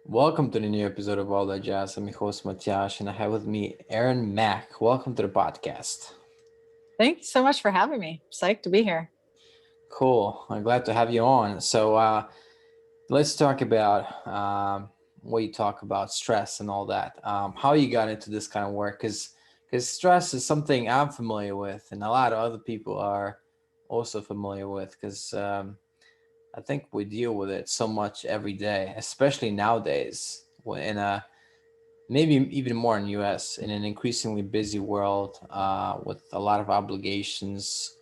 Welcome to the new episode of All That Jazz. I'm your host Matyash, and I have with me Erin Mac. Welcome to the podcast. Thank you so much for having me. Psyched to be here. Cool. I'm glad to have you on. So let's talk about what you talk about stress and all that. How you got into this kind of work? Because stress is something I'm familiar with, and a lot of other people are also familiar with. Because I think we deal with it so much every day, especially nowadays. In a maybe even more in US in an increasingly busy world with a lot of obligations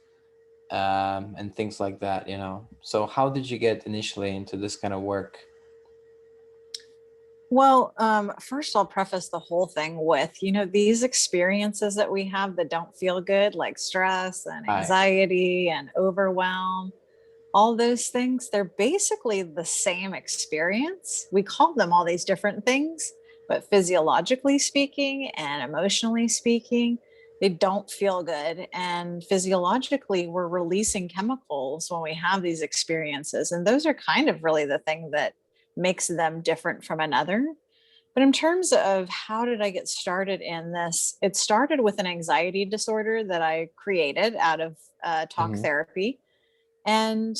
and things like that. So how did you get initially into this kind of work? Well, first I'll preface the whole thing with, these experiences that we have that don't feel good, like stress and Hi. anxiety and overwhelm, all those things, they're basically the same experience. We call them all these different things, but physiologically speaking and emotionally speaking, they don't feel good. And physiologically, we're releasing chemicals when we have these experiences. And those are kind of really the thing that makes them different from another. But in terms of how did I get started in this, it started with an anxiety disorder that I created out of talk Hmm. therapy. And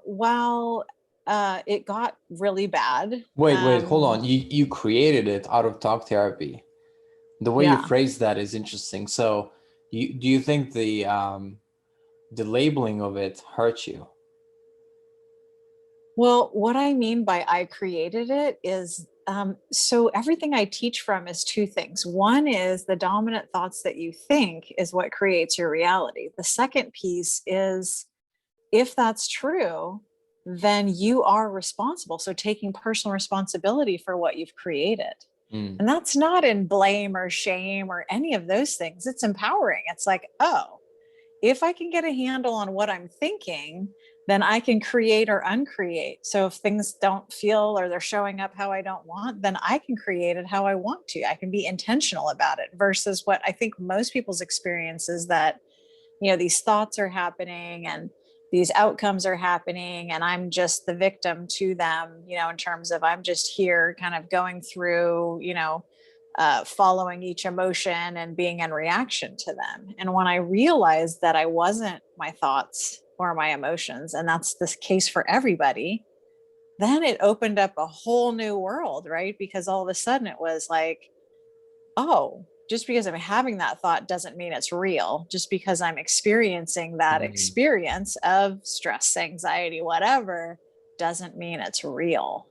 while it got really bad, Wait, hold on. You created it out of talk therapy. The way you yeah. phrase that is interesting. So do you think the labeling of it hurt you? Well, what I mean by I created it is so everything I teach from is two things. One is the dominant thoughts that you think is what creates your reality. The second piece is if that's true, then you are responsible. So taking personal responsibility for what you've created. Mm. And that's not in blame or shame or any of those things. It's empowering. It's like, oh, if I can get a handle on what I'm thinking, then I can create or uncreate. So if things don't feel or they're showing up how I don't want, then I can create it how I want to. I can be intentional about it versus what I think most people's experience is that, these thoughts are happening and these outcomes are happening and I'm just the victim to them, in terms of I'm just here kind of going through, following each emotion and being in reaction to them. And when I realized that I wasn't my thoughts or my emotions, and that's the case for everybody, then it opened up a whole new world, right? Because all of a sudden it was like, oh, just because I'm having that thought doesn't mean it's real. Just because I'm experiencing that Mm. experience of stress, anxiety, whatever, doesn't mean it's real.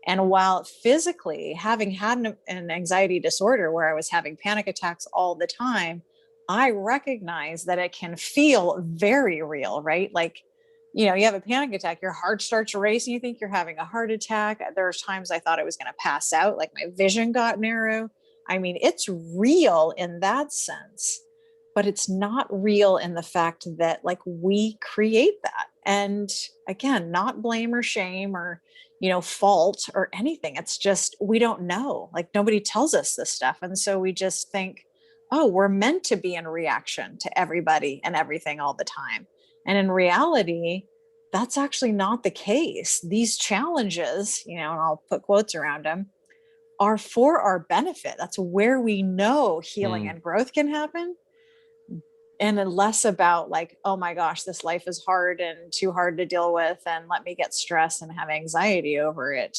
And while physically having had an anxiety disorder where I was having panic attacks all the time, I recognize that it can feel very real, right? Like, you have a panic attack, your heart starts racing, you think you're having a heart attack. There's times I thought I was going to pass out, like my vision got narrow. I mean, it's real in that sense, but it's not real in the fact that like we create that. And again, not blame or shame or, fault or anything. It's just we don't know. Like nobody tells us this stuff. And so we just think, oh, we're meant to be in reaction to everybody and everything all the time. And in reality, that's actually not the case. These challenges, and I'll put quotes around them, are for our benefit. That's where we know healing Mm. and growth can happen. And then less about like, oh my gosh, this life is hard and too hard to deal with. And let me get stressed and have anxiety over it.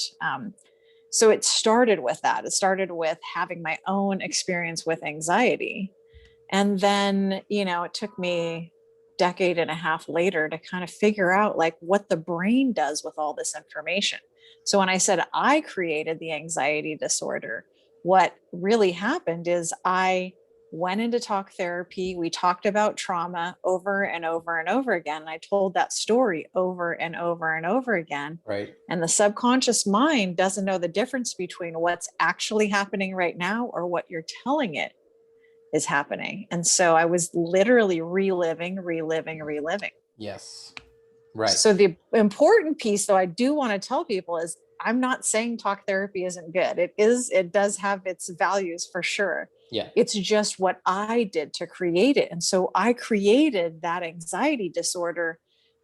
So it started with that. It started with having my own experience with anxiety. And then, it took me decade and a half later to kind of figure out like what the brain does with all this information. So when I said I created the anxiety disorder, what really happened is I went into talk therapy. We talked about trauma over and over and over again. I told that story over and over and over again. Right. And the subconscious mind doesn't know the difference between what's actually happening right now or what you're telling it is happening. And so I was literally reliving. Yes. Right. So the important piece, though, I do want to tell people is I'm not saying talk therapy isn't good. It does have its values for sure. Yeah. It's just what I did to create it. And so I created that anxiety disorder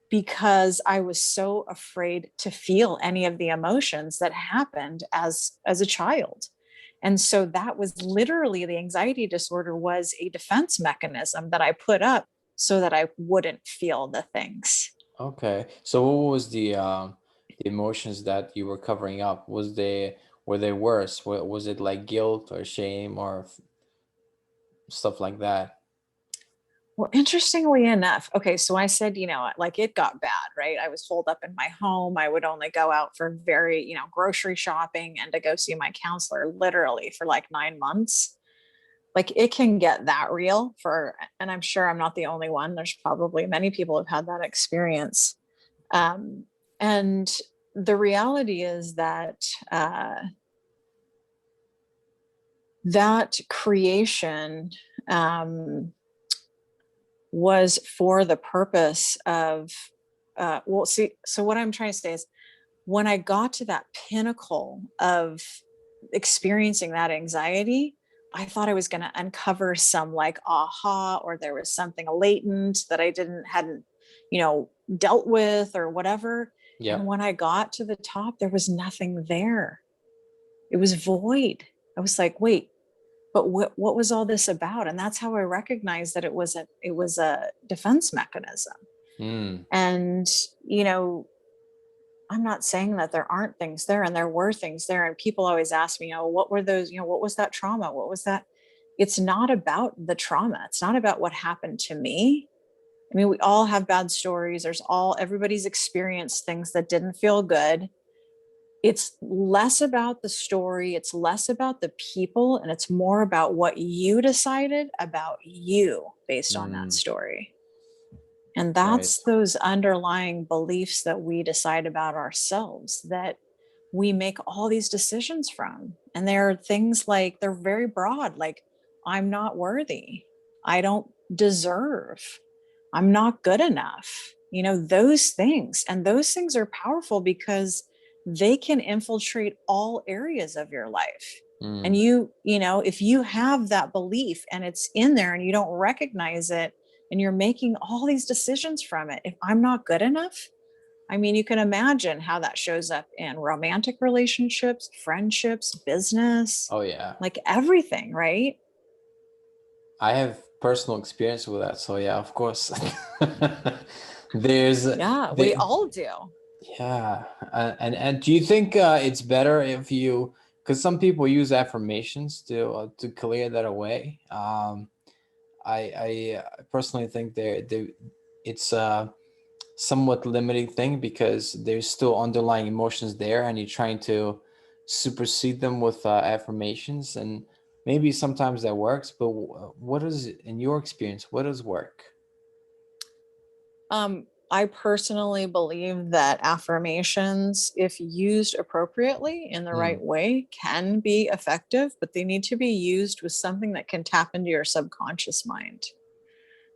because I was so afraid to feel any of the emotions that happened as a child. And so that was literally, the anxiety disorder was a defense mechanism that I put up so that I wouldn't feel the things. Okay. So what was the emotions that you were covering up? Were they worse? Was it like guilt or shame or stuff like that? Well, interestingly enough, okay, so I said, like it got bad, right? I was holed up in my home. I would only go out for very, grocery shopping and to go see my counselor literally for like 9 months. Like it can get that real and I'm sure I'm not the only one. There's probably many people have had that experience. Um, and the reality is that that creation was for the purpose of, well, see, so what I'm trying to say is when I got to that pinnacle of experiencing that anxiety, I thought I was going to uncover some like aha, or there was something latent that I hadn't, dealt with or whatever. And Yep. when I got to the top, there was nothing there. It was void. I was like, wait, but what was all this about? And that's how I recognized that it was a defense mechanism. Mm. And, you know, I'm not saying that there aren't things there, and there were things there. And people always ask me, what were those, what was that trauma? What was that? It's not about the trauma. It's not about what happened to me. I mean, we all have bad stories. Everybody's experienced things that didn't feel good. It's less about the story. It's less about the people. And it's more about what you decided about you based on that Mm. story. And Right. that's those underlying beliefs that we decide about ourselves that we make all these decisions from. And there are things like they're very broad, like, I'm not worthy. I don't deserve. I'm not good enough. Those things. And those things are powerful because they can infiltrate all areas of your life. And Mm. if you have that belief and it's in there and you don't recognize it, and you're making all these decisions from it. If I'm not good enough, I mean, you can imagine how that shows up in romantic relationships, friendships, business, Oh yeah. like everything, right? I have personal experience with that. So yeah, of course. There's Yeah, we the all do. Yeah, and do you think it's better if you, because some people use affirmations to clear that away. I personally think it's a somewhat limiting thing because there's still underlying emotions there, and you're trying to supersede them with affirmations, and maybe sometimes that works. But what is, in your experience, what does work? I personally believe that affirmations, if used appropriately in the Hmm. right way, can be effective, but they need to be used with something that can tap into your subconscious mind.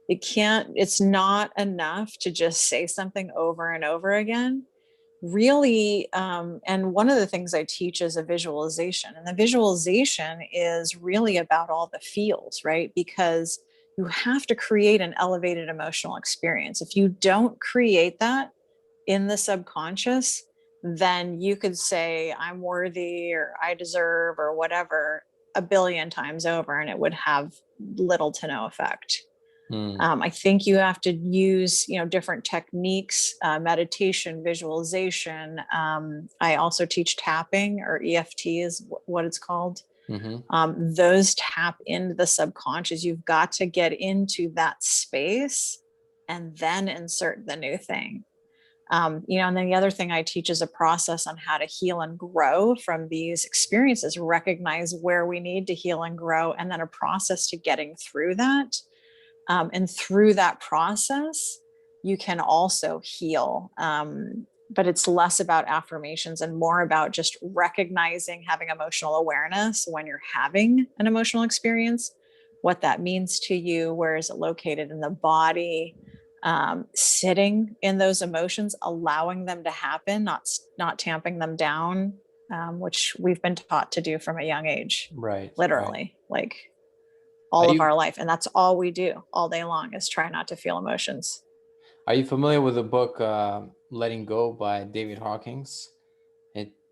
It's not enough to just say something over and over again. Really, and one of the things I teach is a visualization. And the visualization is really about all the feels, right? Because you have to create an elevated emotional experience. If you don't create that in the subconscious, then you could say, I'm worthy or I deserve or whatever a billion times over, and it would have little to no effect. Hmm. I think you have to use, different techniques, meditation, visualization. I also teach tapping, or EFT is what it's called. Mm-hmm. Those tap into the subconscious. You've got to get into that space and then insert the new thing. And then the other thing I teach is a process on how to heal and grow from these experiences, recognize where we need to heal and grow, and then a process to getting through that. And through that process, you can also heal. But it's less about affirmations and more about just recognizing, having emotional awareness when you're having an emotional experience, what that means to you, where is it located in the body, sitting in those emotions, allowing them to happen, not tamping them down, which we've been taught to do from a young age, Right. Right. literally. Like Are all of you our life. And that's all we do all day long is try not to feel emotions. Are you familiar with the book Letting Go by David Hawkins?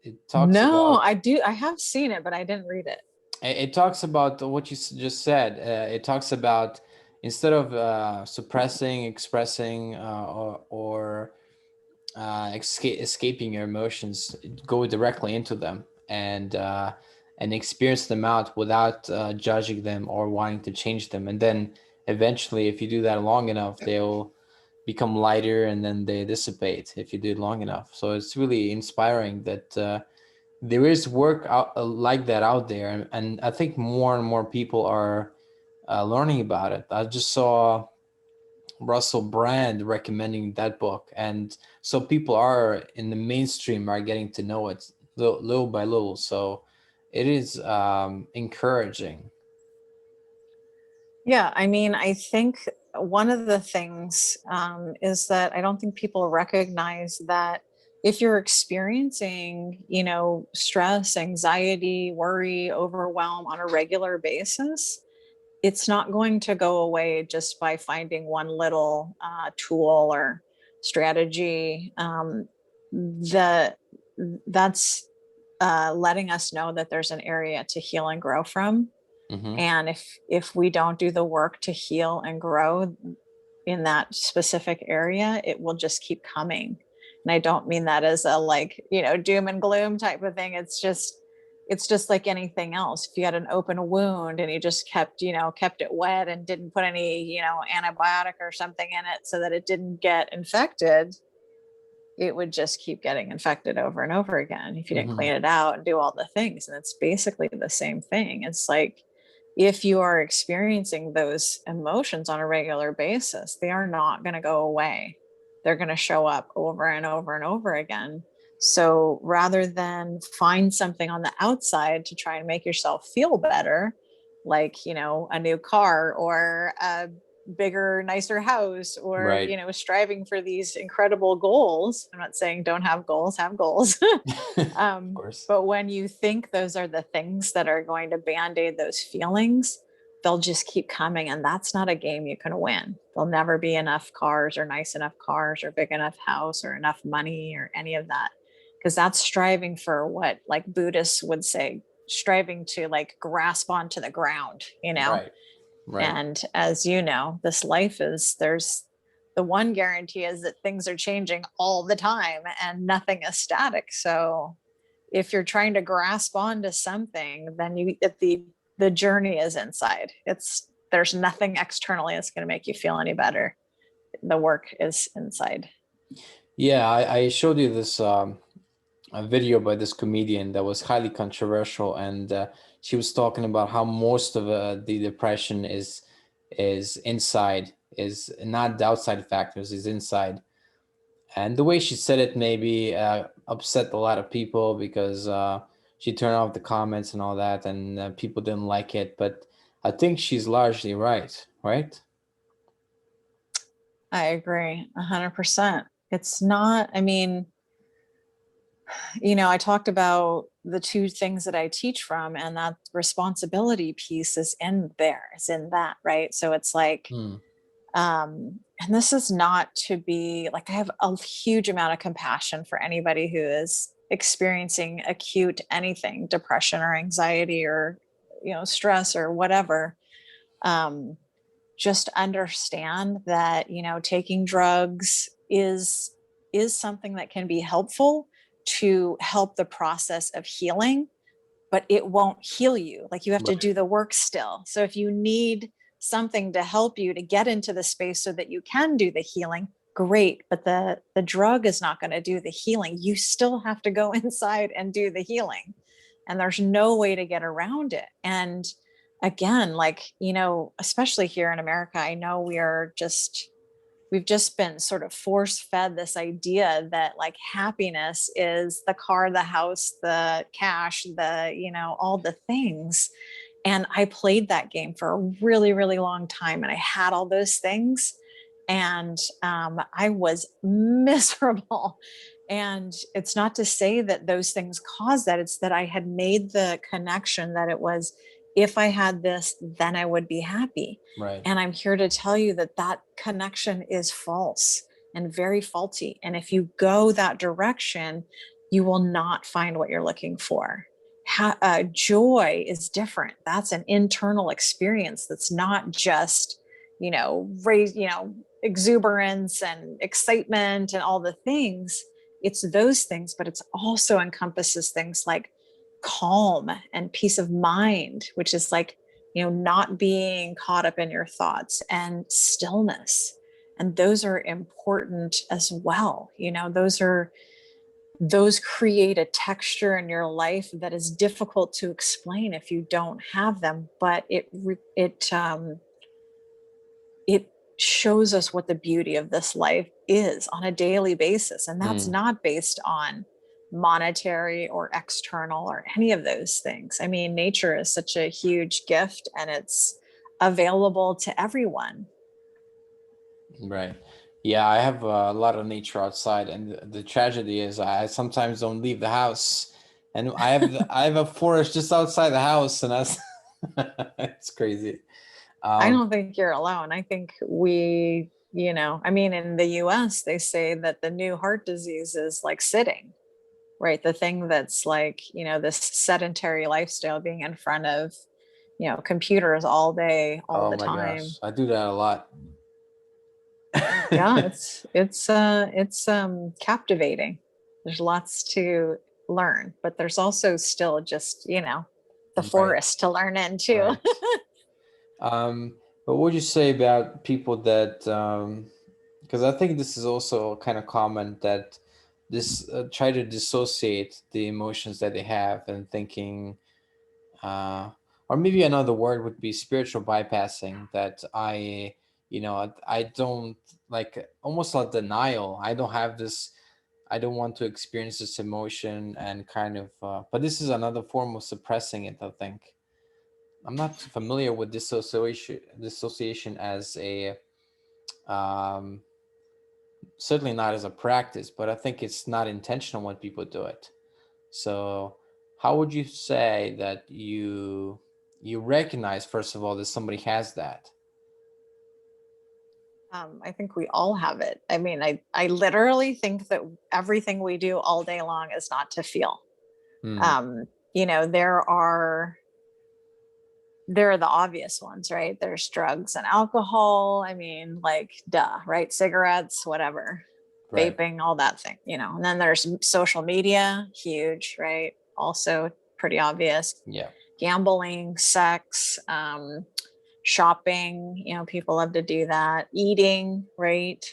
It talks No, about I have seen it, but I didn't read it. it talks about what you just said. It talks about instead of suppressing, expressing, or escaping your emotions, go directly into them and experience them out without judging them or wanting to change them. And then eventually, if you do that long enough, they'll become lighter and then they dissipate if you do it long enough. So it's really inspiring that there is work out, like that out there, and I think more and more people are learning about it. I just saw Russell Brand recommending that book, and so people are in the mainstream are getting to know it little by little. So it is encouraging. Yeah, I mean, I think one of the things is that I don't think people recognize that if you're experiencing, stress, anxiety, worry, overwhelm on a regular basis, it's not going to go away just by finding one little tool or strategy. The that's letting us know that there's an area to heal and grow from, Hmm. and if we don't do the work to heal and grow in that specific area, it will just keep coming. And I don't mean that as a, like, doom and gloom type of thing. It's just like anything else. If you had an open wound and you just kept it wet and didn't put any, antibiotic or something in it so that it didn't get infected, it would just keep getting infected over and over again if you didn't Hmm. clean it out and do all the things. And it's basically the same thing. It's like, if you are experiencing those emotions on a regular basis, they are not going to go away. They're going to show up over and over and over again. So rather than find something on the outside to try and make yourself feel better, like, a new car or a bigger, nicer house, or, Right. striving for these incredible goals. I'm not saying don't have goals, have goals. Of course. But when you think those are the things that are going to band-aid those feelings, they'll just keep coming. And that's not a game you can win. There'll never be enough cars or nice enough cars or big enough house or enough money or any of that. Because that's striving for what, like, Buddhists would say, striving to, like, grasp onto the ground. Right. Right. And as you know, this life there's the one guarantee is that things are changing all the time and nothing is static. So if you're trying to grasp onto something, then the journey is inside. There's nothing externally that's going to make you feel any better. The work is inside. Yeah, I showed you this a video by this comedian that was highly controversial, and she was talking about how most of the depression is inside, is not the outside factors, is inside. And the way she said it maybe upset a lot of people because she turned off the comments and all that, and people didn't like it. But I think she's largely right, right? I agree 100%. It's not, I mean, I talked about the two things that I teach from, and that responsibility piece is in there, is in that, right? So it's like, Hmm. and this is not to be like, I have a huge amount of compassion for anybody who is experiencing acute anything, depression or anxiety or, stress or whatever. Um, just understand that, taking drugs is something that can be helpful to help the process of healing, but it won't heal you. Like, you have to Right. do the work still. So if you need something to help you to get into the space so that you can do the healing, great. But the drug is not going to do the healing. You still have to go inside and do the healing. And there's no way to get around it. And again, like, especially here in America, I know we've just been sort of force fed this idea that, like, happiness is the car, the house, the cash, all the things. And I played that game for a really, really long time. And I had all those things. And I was miserable. And it's not to say that those things caused that. It's that I had made the connection that it was, if I had this, then I would be happy. Right. And I'm here to tell you that that connection is false. and very faulty. And if you go that direction, you will not find what you're looking for. Joy is different. That's an internal experience that's not just, exuberance and excitement and all the things. It's those things, but it's also encompasses things like calm and peace of mind, which is like, not being caught up in your thoughts, and stillness. And those are important as well. Those create a texture in your life that is difficult to explain if you don't have them, but it shows us what the beauty of this life is on a daily basis. And that's Mm, not based on monetary or external or any of those things. I mean, nature is such a huge gift, and it's available to everyone. right. Yeah, I have a lot of nature outside, and the tragedy is I sometimes don't leave the house, and I have a forest just outside the house, and that's it's crazy. I Um, don't think you're alone. I think I mean, in the US, they say that the new heart disease is like sitting, right? The thing that's like, this sedentary lifestyle, being in front of, computers all day, all oh the my gosh, time. I do that a lot. Yeah, it's captivating. There's lots to learn, but there's also still just, the Right, forest to learn in too. right. But what would you say about people that, because I think this is also kind of common, that this try to dissociate the emotions that they have and thinking, uh, or maybe another word would be spiritual bypassing, that I don't, like, almost like denial. I don't have this, I don't want to experience this emotion, and kind of, but this is another form of suppressing it, I think. I'm not familiar with dissociation as a, um, certainly not as a practice, but I think it's not intentional when people do it. So, how would you say that you recognize, first of all, that somebody has that? I think we all have it. I mean, I literally think that everything we do all day long is not to feel. Hmm. Um, you know, there are the obvious ones, right? There's drugs and alcohol. I mean, like, duh, right? Cigarettes, whatever, Right. vaping, all that thing, And then there's social media, huge, right? Also pretty obvious. Yeah. Gambling, sex, shopping, people love to do that. Eating, right?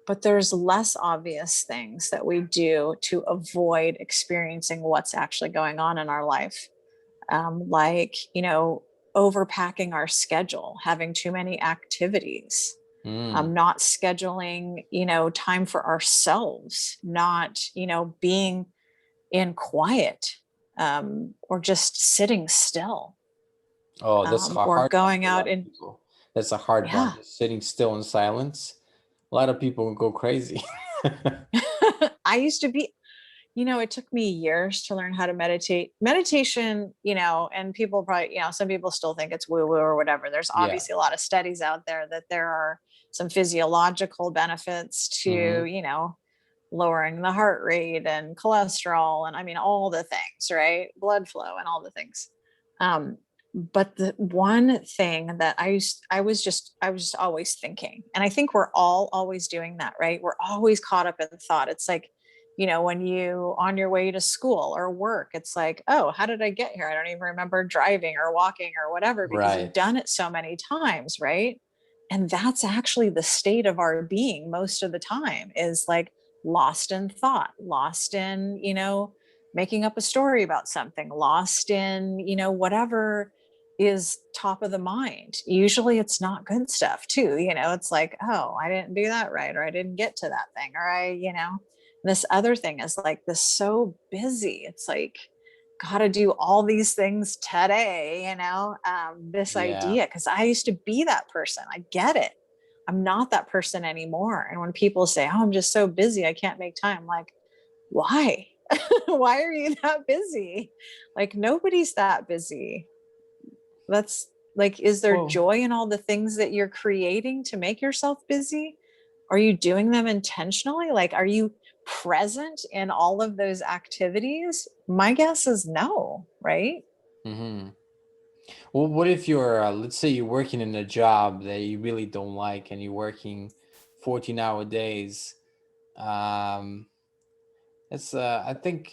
But there's less obvious things that we do to avoid experiencing what's actually going on in our life, like, overpacking our schedule, having too many activities, Hmm. not scheduling, time for ourselves, not, being in quiet, or just sitting still, Oh, that's a or hard one going for a out lot of and, people. That's a hard one. yeah. Just sitting still in silence. A lot of people will go crazy. I used to be, it took me years to learn how to meditate. Meditation, and people probably, some people still think it's woo woo or whatever. There's Yeah. obviously a lot of studies out there that there are some physiological benefits to, Hmm. lowering the heart rate and cholesterol. And I mean, all the things, right? Blood flow and all the things. Um, but the one thing that I was just always thinking, and I think we're all always doing that, right? We're always caught up in thought. It's like, when you on your way to school or work, it's like, oh, how did I get here? I don't even remember driving or walking or whatever, because you've Right. done it so many times, right? And that's actually the state of our being most of the time, is like lost in thought, lost in, making up a story about something, lost in, whatever is top of the mind. Usually it's not good stuff too. It's like, oh, I didn't do that right, or I didn't get to that thing, or this other thing is like this so busy. It's like, gotta do all these things today, this Yeah. idea. Cause I used to be that person. I get it. I'm not that person anymore. And when people say, oh, I'm just so busy, I can't make time, I'm like, why? Why are you that busy? Like, nobody's that busy. That's like, is there Well, joy in all the things that you're creating to make yourself busy? are you doing them intentionally? Like, are you present in all of those activities? My guess is no, right? Mm-hmm. Well, what if you're, let's say you're working in a job that you really don't like and you're working 14-hour days? Um, it's, I think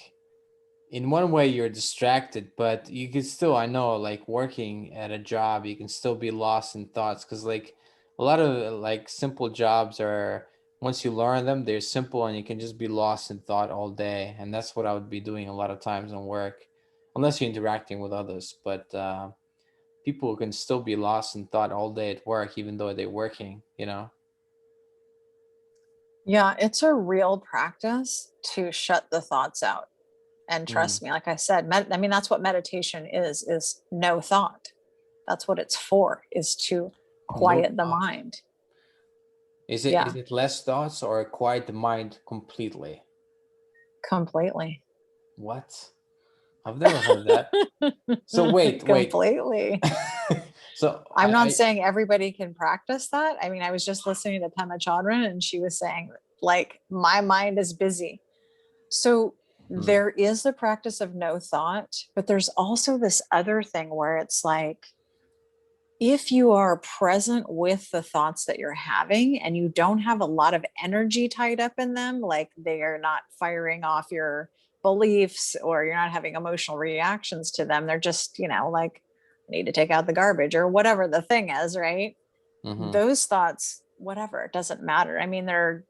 in one way you're distracted, but you can still, I know, like working at a job, you can still be lost in thoughts because, like, a lot of like simple jobs are, once you learn them, they're simple and you can just be lost in thought all day. And that's what I would be doing a lot of times in work, unless you're interacting with others. But, people can still be lost in thought all day at work, even though they're working, you know? Yeah, it's a real practice to shut the thoughts out. And Mm. trust me, like I said, I mean, that's what meditation is no thought. That's what it's for, is to No quiet the thought. mind. Is Yeah, it less thoughts or quiet the mind completely? completely. What? I've never heard that. So wait. Completely. So I'm not I saying everybody can practice that. I mean, I was just listening to Pema Chodron and she was saying, like, my mind is busy. So hmm, there is the practice of no thought, but there's also this other thing where it's like, if you are present with the thoughts that you're having and you don't have a lot of energy tied up in them, like they are not firing off your beliefs or you're not having emotional reactions to them, they're just, like, I need to take out the garbage or whatever the thing is, right? hmm, Those thoughts, whatever, it doesn't matter. I mean, they're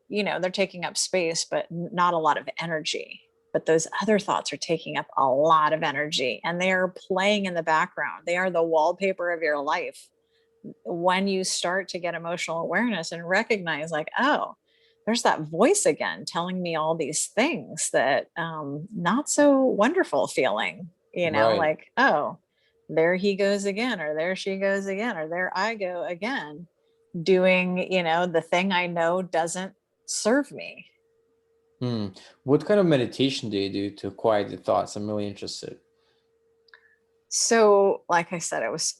taking up space, but not a lot of energy. But those other thoughts are taking up a lot of energy and they are playing in the background. They are the wallpaper of your life. When you start to get emotional awareness and recognize, like, oh, there's that voice again telling me all these things that not so wonderful feeling, right. like, oh, there he goes again, or there she goes again, or there I go again doing, the thing I know doesn't serve me. Hmm. What kind of meditation do you do to quiet the thoughts? I'm really interested. So, like I said, I was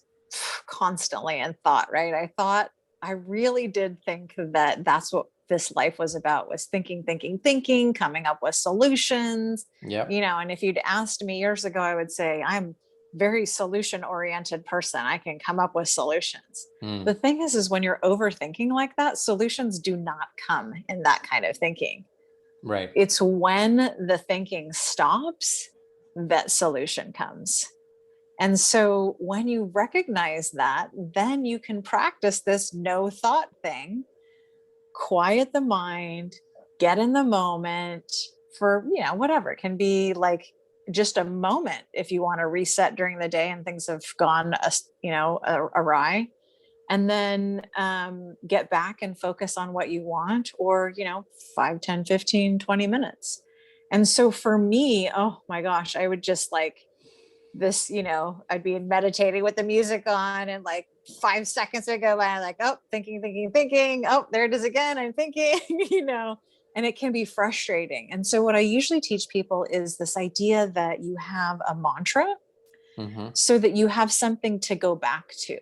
constantly in thought, right? I really did think that that's what this life was about, was thinking, thinking, thinking, coming up with solutions, Yep. and if you'd asked me years ago, I would say I'm very solution oriented person. I can come up with solutions. Hmm. The thing is when you're overthinking like that, solutions do not come in that kind of thinking. Right. It's when the thinking stops that solution comes. And so when you recognize that, then you can practice this no thought thing, quiet the mind, get in the moment for, whatever. It can be like just a moment if you want to reset during the day and things have gone, awry. And then get back and focus on what you want, or, 5, 10, 15, 20 minutes. And so for me, oh my gosh, I would just like, this, I'd be meditating with the music on and like 5 seconds would go by, I'm like, oh, thinking, thinking, thinking. Oh, there it is again. I'm thinking, and it can be frustrating. And so what I usually teach people is this idea that you have a mantra Mm-hmm. so that you have something to go back to.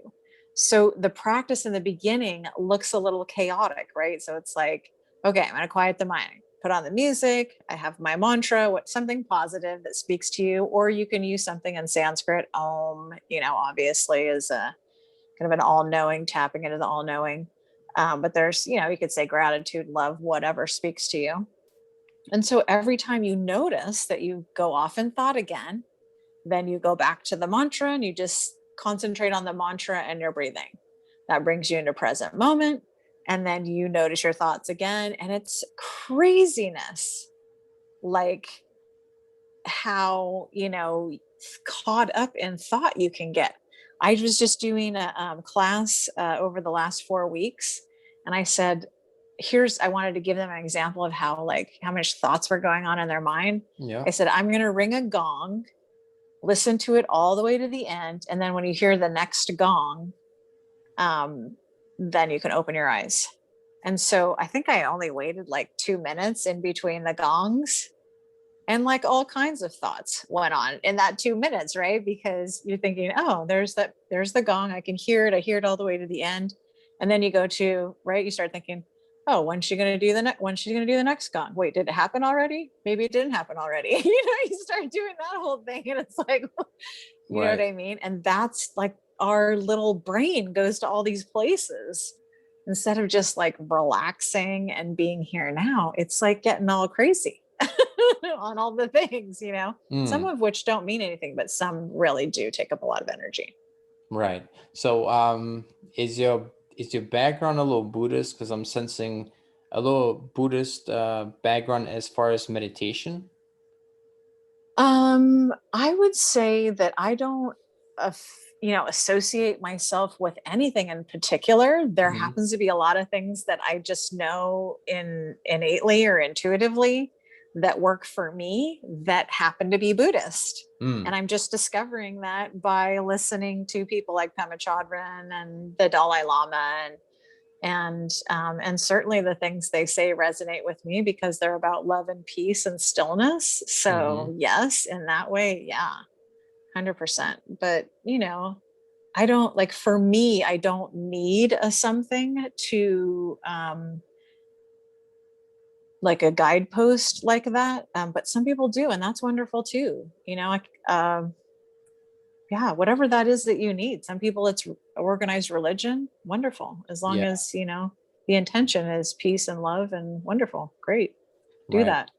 So the practice in the beginning looks a little chaotic, right? So it's like, okay, I'm going to quiet the mind, put on the music. I have my mantra, what something positive that speaks to you, or you can use something in Sanskrit. Om, obviously is a kind of an all-knowing, tapping into the all-knowing. But there's, you could say gratitude, love, whatever speaks to you. And so every time you notice that you go off in thought again, then you go back to the mantra and you just concentrate on the mantra and your breathing. That brings you into present moment. And then you notice your thoughts again. And it's craziness, like how, caught up in thought you can get. I was just doing a class over the last 4 weeks. And I said, I wanted to give them an example of how much thoughts were going on in their mind. Yeah. I said, I'm going to ring a gong, listen to it all the way to the end, and then when you hear the next gong, then you can open your eyes. And so I think I only waited like 2 minutes in between the gongs, and like all kinds of thoughts went on in that 2 minutes, right? Because you're thinking, oh, there's the gong, I can hear it, I hear it all the way to the end. And then you go to, right, you start thinking, oh, when's she going to do the next, when's she going to do the next gong? Wait, did it happen already? Maybe it didn't happen already. You start doing that whole thing and it's like, you know what Right. I mean? And that's like our little brain goes to all these places instead of just like relaxing and being here now. It's like getting all crazy on all the things, some Mm, of which don't mean anything, but some really do take up a lot of energy. right. So, is your background a little Buddhist? Because I'm sensing a little Buddhist background as far as meditation. I would say that I don't, associate myself with anything in particular. There Hmm. happens to be a lot of things that I just know innately or intuitively that work for me that happen to be Buddhist. And Mm, I'm just discovering that by listening to people like Pema Chodron and the Dalai Lama and certainly the things they say resonate with me because they're about love and peace and stillness. mm-hmm. So yes, in that way, yeah, 100%. But I don't, like, for me, I don't need a something to like a guidepost like that, but some people do, and that's wonderful too. Yeah, whatever that is that you need. Some people it's organized religion, wonderful, as long Yeah. as the intention is peace and love, and wonderful, great, do Right. that.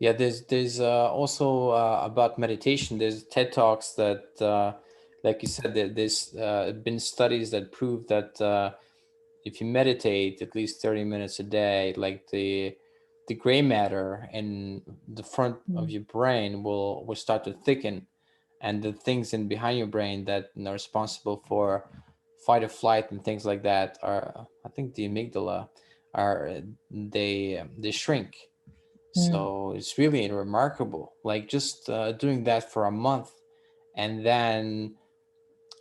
Yeah, there's also about meditation. There's TED Talks that, like you said, there's been studies that prove that if you meditate at least 30 minutes a day, like the gray matter in the front of Mm. your brain will start to thicken, and the things in behind your brain that are responsible for fight or flight and things like that are, I think, the amygdala, are they shrink. Mm. So it's really remarkable. Like just doing that for a month, and then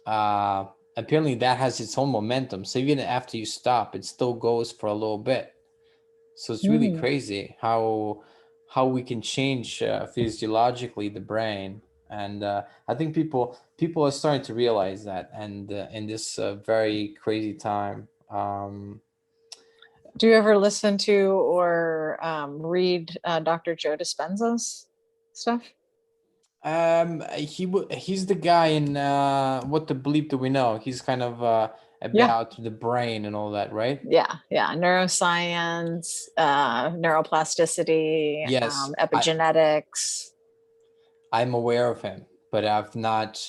uh, apparently that has its own momentum. So even after you stop, it still goes for a little bit. So it's really Mm. crazy how we can change physiologically the brain, and I think people are starting to realize that, and in this very crazy time. Do you ever listen to or read Dr. Joe Dispenza's stuff? He's the guy in What the Bleep Do We Know? He's kind of Yeah, about the brain and all that, right? yeah, neuroscience, neuroplasticity, Yes, epigenetics. I'm aware of him, but I've not.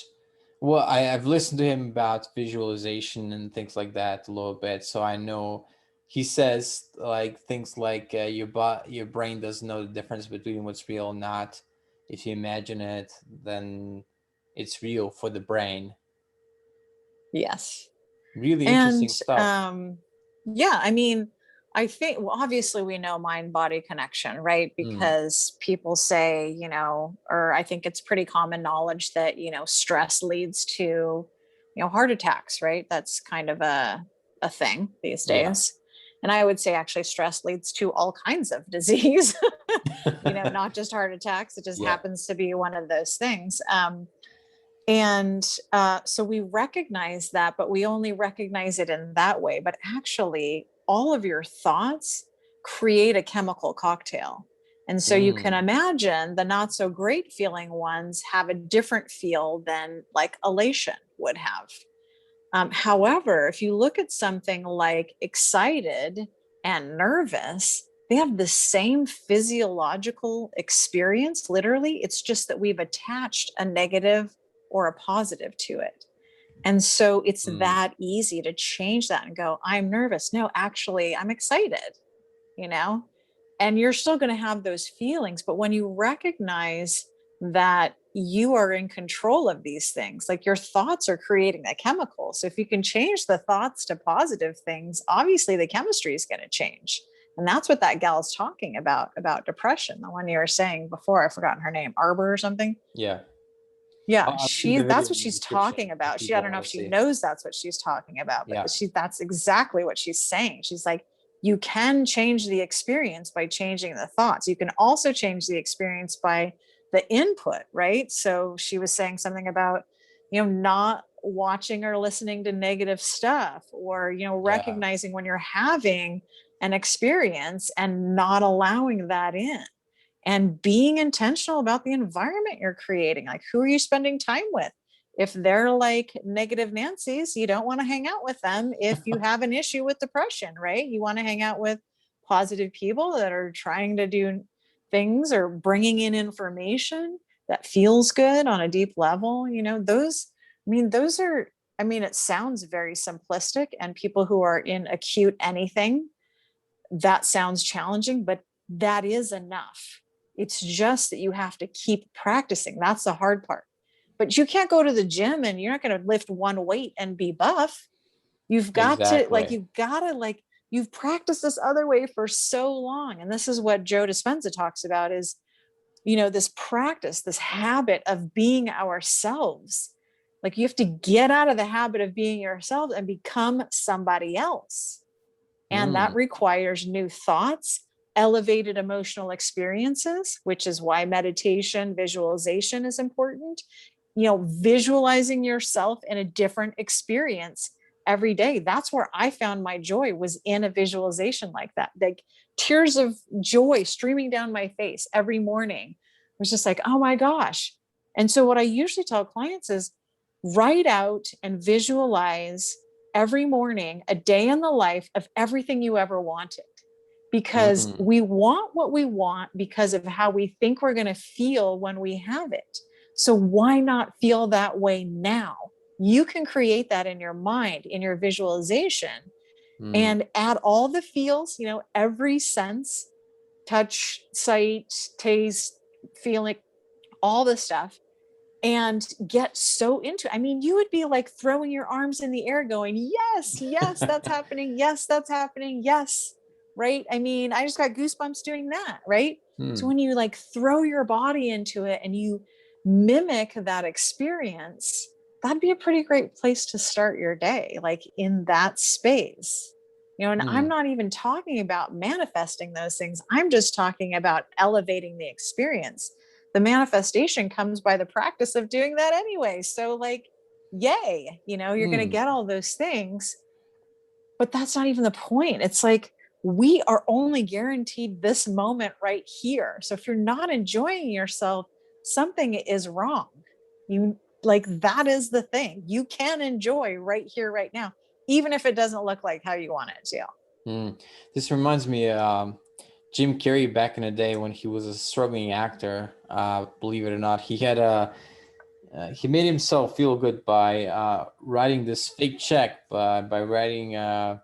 Well, I've listened to him about visualization and things like that a little bit, so I know he says like things like your brain doesn't know the difference between what's real and not. If you imagine it, then it's real for the brain. Yes. Really And interesting stuff. yeah, I mean, I think, well, obviously we know mind body connection, right? Mm, Because people say, or I think it's pretty common knowledge that, stress leads to, heart attacks, right? That's kind of a thing these yeah. days. And I would say actually stress leads to all kinds of disease, not just heart attacks. It just Yeah. happens to be one of those things. And so we recognize that, but we only recognize it in that way. But actually, all of your thoughts create a chemical cocktail. And so you can Mm, imagine the not so great feeling ones have a different feel than like elation would have. However, if you look at something like excited and nervous, they have the same physiological experience, literally. It's just that we've attached a negative or a positive to it. And so it's mm, that easy to change that and go, I'm nervous. No, actually, I'm excited, you know? And you're still going to have those feelings. But when you recognize that you are in control of these things, like your thoughts are creating that chemical. So if you can change the thoughts to positive things, obviously the chemistry is going to change. And that's what that gal is talking about depression. The one you were saying before, I've forgotten her name, Arbor or something. yeah. Yeah, I'll leave the video that's what in the she's description talking if about. I people don't know want if to she see. knows that's what she's talking about, but Yeah. that's exactly what she's saying. She's like, you can change the experience by changing the thoughts. You can also change the experience by the input, right? So she was saying something about, not watching or listening to negative stuff, or, Yeah. recognizing when you're having an experience and not allowing that in, and being intentional about the environment you're creating. Like, who are you spending time with? If they're like negative Nancy's, you don't want to hang out with them. If you have an issue with depression, right? You want to hang out with positive people that are trying to do things or bringing in information that feels good on a deep level. Those are, it sounds very simplistic, and people who are in acute anything, that sounds challenging, but that is enough. It's just that you have to keep practicing. That's the hard part. But you can't go to the gym and you're not going to lift one weight and be buff. You've got to Exactly. you've practiced this other way for so long. And this is what Joe Dispenza talks about is, this practice, this habit of being ourselves. Like, you have to get out of the habit of being yourself and become somebody else. And that Mm, requires new thoughts, elevated emotional experiences, which is why meditation, visualization is important. Visualizing yourself in a different experience every day. That's where I found my joy, was in a visualization like that. Like, tears of joy streaming down my face every morning. It was just like, oh my gosh. And so what I usually tell clients is, write out and visualize every morning a day in the life of everything you ever wanted, because mm, we want what we want because of how we think we're going to feel when we have it. So why not feel that way now? You can create that in your mind, in your visualization, mm, and add all the feels, every sense: touch, sight, taste, feeling, all the stuff, and get so into it. You would be like throwing your arms in the air going, yes, yes, that's happening. Yes, that's happening. Yes. Right. I just got goosebumps doing that. Right. So mm, when you like throw your body into it and you mimic that experience, that'd be a pretty great place to start your day, like in that space. And I'm mm, not even talking about manifesting those things. I'm just talking about elevating the experience. The manifestation comes by the practice of doing that anyway. So, like, yay, you're going to mm, get all those things, but that's not even the point. It's like, we are only guaranteed this moment right here. So if you're not enjoying yourself, something is wrong. You like, that is the thing. You can enjoy right here, right now, even if it doesn't look like how you want it to. mm. This reminds me, Jim Carrey back in the day when he was a struggling actor. Believe it or not, he made himself feel good by writing this fake check by writing. I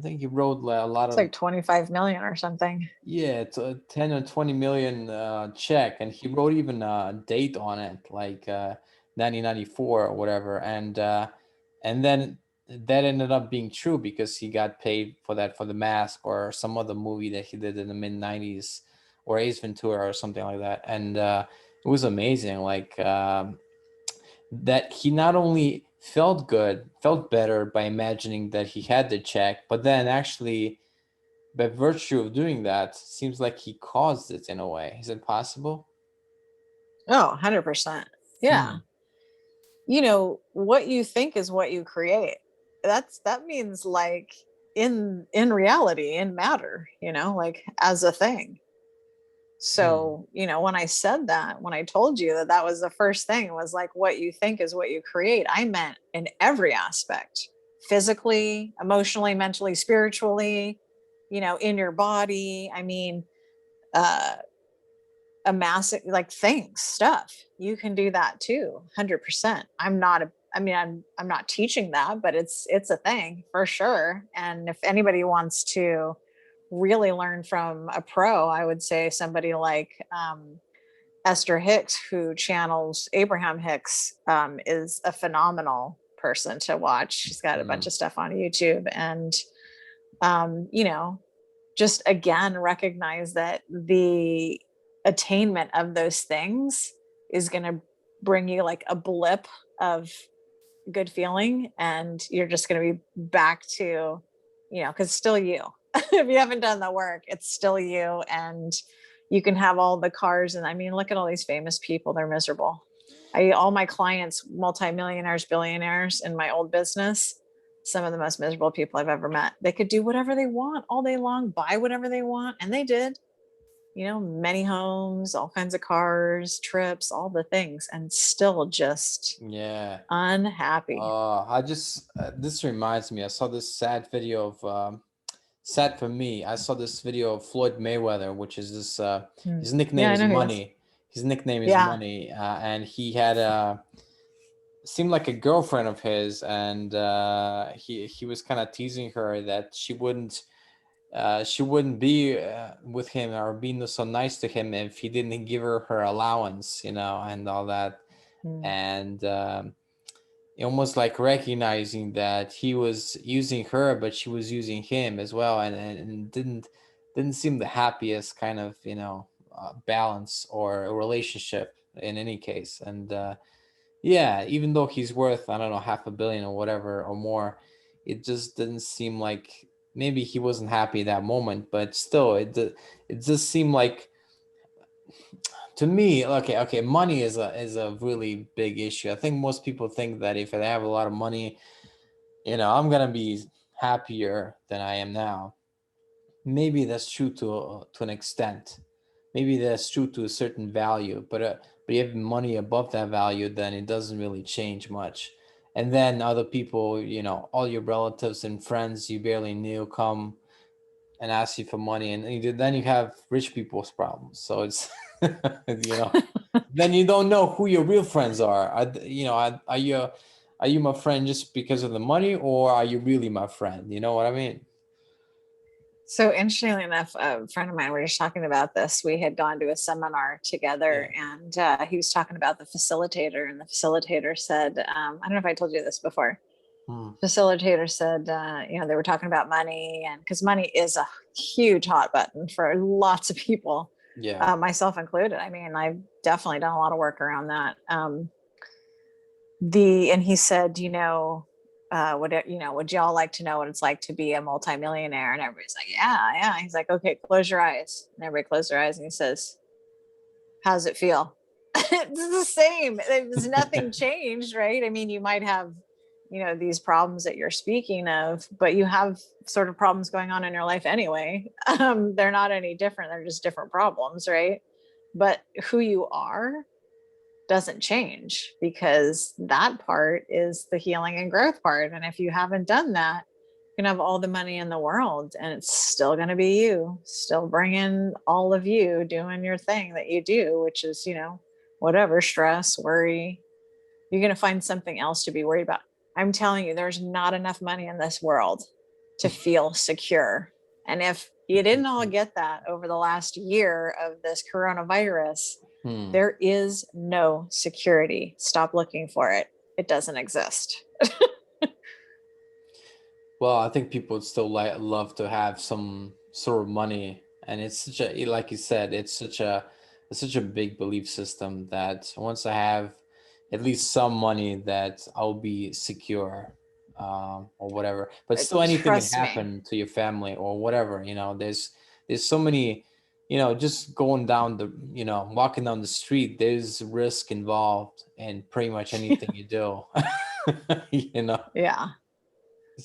think he wrote a lot It's of, like 25 million or something. yeah, it's a 10 or 20 million check, and he wrote even a date on it, like 1994 or whatever, and then that ended up being true because he got paid for that for The Mask or some other movie that he did in the mid 90s, or Ace Ventura or something like that, and it was amazing. Like that he not only felt better by imagining that he had the check, but then actually by virtue of doing that, seems like he caused it in a way. Is it possible? Oh, 100%. Yeah. Hmm. What you think is what you create. That means, like, in reality, in matter, like as a thing. Hmm. So when I said that, when I told you that was the first thing, was like, what you think is what you create, I meant in every aspect: physically, emotionally, mentally, spiritually, in your body. Uh amassing, like, things, stuff, you can do that too. 100%. I'm not teaching that, but it's a thing for sure. And if anybody wants to really learn from a pro, I would say somebody like Esther Hicks, who channels Abraham Hicks, is a phenomenal person to watch. She's got a bunch Hmm. of stuff on YouTube. And um, you know just again recognize that the attainment of those things is going to bring you like a blip of good feeling, and you're just going to be back to, because still you. If you haven't done the work, it's still you. And you can have all the cars, and look at all these famous people, they're miserable. All my clients, multimillionaires, billionaires in my old business, some of the most miserable people I've ever met. They could do whatever they want all day long, buy whatever they want, and they did. Many homes, all kinds of cars, trips, all the things, and still just Yeah. unhappy. I just this reminds me. I saw this sad video of sad for me. I saw this video of Floyd Mayweather, which is this. Hmm. His Yeah, nickname I is know he is. Money. His nickname is Yeah. Money, and he had seemed like a girlfriend of his, and he was kind of teasing her that she wouldn't be with him or being so nice to him if he didn't give her her allowance, and all that, Hmm. and almost like recognizing that he was using her, but she was using him as well, and didn't seem the happiest kind of balance or a relationship in any case, and yeah, even though he's worth, I don't know, half a billion or whatever or more, it just didn't seem like maybe he wasn't happy that moment, but still, it just seemed like to me, okay, money is a really big issue. I think most people think that if I have a lot of money, I'm gonna be happier than I am now. Maybe that's true to an extent. Maybe that's true to a certain value, but you have money above that value, then it doesn't really change much. And then other people, all your relatives and friends you barely knew come and ask you for money, and then you have rich people's problems. So it's you know, then you don't know who your real friends are. Are you my friend just because of the money, or are you really my friend? You know what I mean? So interestingly enough, a friend of mine, we were just talking about this. We had gone to a seminar together, Yeah. and he was talking about the facilitator, and the facilitator said, I don't know if I told you this before. Hmm. Facilitator said, they were talking about money, and because money is a huge hot button for lots of people, Yeah. myself included. I mean, I've definitely done a lot of work around that. And he said, would y'all like to know what it's like to be a multimillionaire? And everybody's like, yeah, yeah. He's like, okay, close your eyes. And everybody closed their eyes, and he says, how's it feel? It's the same. There's nothing changed, right? I mean, you might have, these problems that you're speaking of, but you have sort of problems going on in your life anyway. They're not any different. They're just different problems, right? But who you are doesn't change, because that part is the healing and growth part. And if you haven't done that, you can have all the money in the world and it's still going to be you, still bringing all of you doing your thing that you do, which is, whatever stress, worry. You're going to find something else to be worried about. I'm telling you, there's not enough money in this world to feel secure. And if you didn't all get that over the last year of this coronavirus, Hmm. there is no security. Stop looking for it. It doesn't exist. Well, I think people would still love to have some sort of money, and it's such a, like you said, it's such a big belief system that once I have at least some money, that I'll be secure, or whatever. But still, anything can Trust me. happen to your family or whatever. There's so many, just going down walking down the street. There's risk involved in pretty much anything you do. you know, Yeah.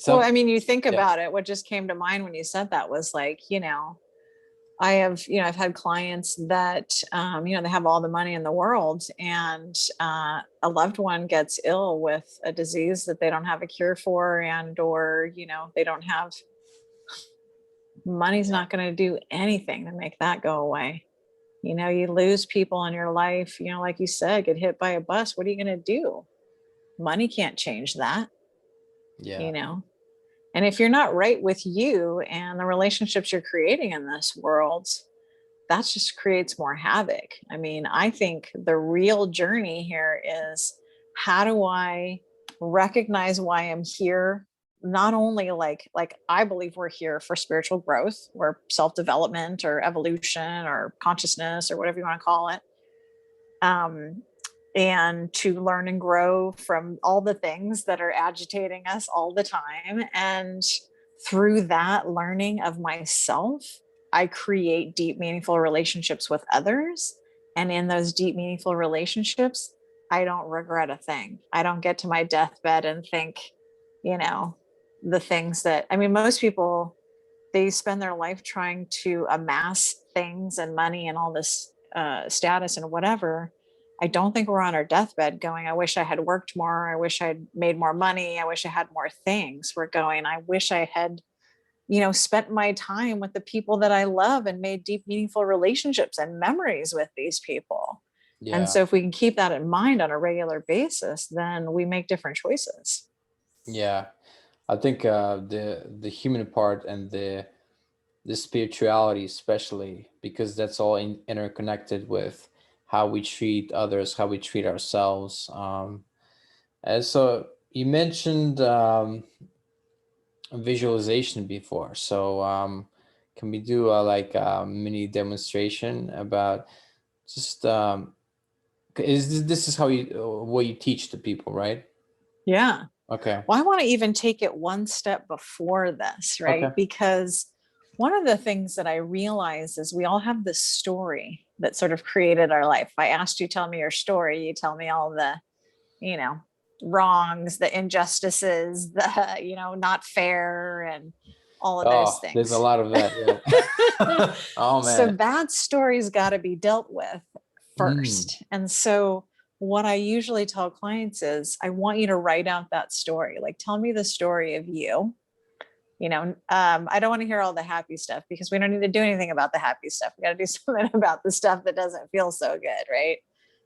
Well, some I mean, you think yeah. about it. What just came to mind when you said that was like, I've had clients that, they have all the money in the world, and a loved one gets ill with a disease that they don't have a cure for, or, they don't have money's not going to do anything to make that go away. You lose people in your life, like you said, get hit by a bus. What are you going to do? Money can't change that, Yeah. you know? And if you're not right with you and the relationships you're creating in this world, that just creates more havoc. I mean, I think the real journey here is, how do I recognize why I'm here? Not only like I believe we're here for spiritual growth or self-development or evolution or consciousness or whatever you want to call it. Um, and to learn and grow from all the things that are agitating us all the time. And through that learning of myself, I create deep, meaningful relationships with others. And in those deep, meaningful relationships, I don't regret a thing. I don't get to my deathbed and think, you know, the things that, I mean, most people, they spend their life trying to amass things and money and all this status and whatever. I don't think we're on our deathbed going, I wish I had worked more. I wish I'd made more money. I wish I had more things. We're going, I wish I had, spent my time with the people that I love and made deep, meaningful relationships and memories with these people. And Yeah. so if we can keep that in mind on a regular basis, then we make different choices. Yeah. I think the human part and the spirituality, especially because that's all interconnected with how we treat others, how we treat ourselves. And so you mentioned visualization before. So can we do like a mini demonstration about just this is how you what you teach to people, right? Yeah. Okay. Well, I want to even take it one step before this, right? Okay. Because one of the things that I realize is we all have this story that sort of created our life. If I asked you, tell me your story, you tell me all the, you know, wrongs, the injustices, the, not fair, and all of those Oh, there's a things. lot of that. Yeah. Oh So man. that story's got to be dealt with Mm. first. And so what I usually tell clients is, I want you to write out that story. Like, tell me the story of you. I don't want to hear all the happy stuff, because we don't need to do anything about the happy stuff. We got to do something about the stuff that doesn't feel so good, right?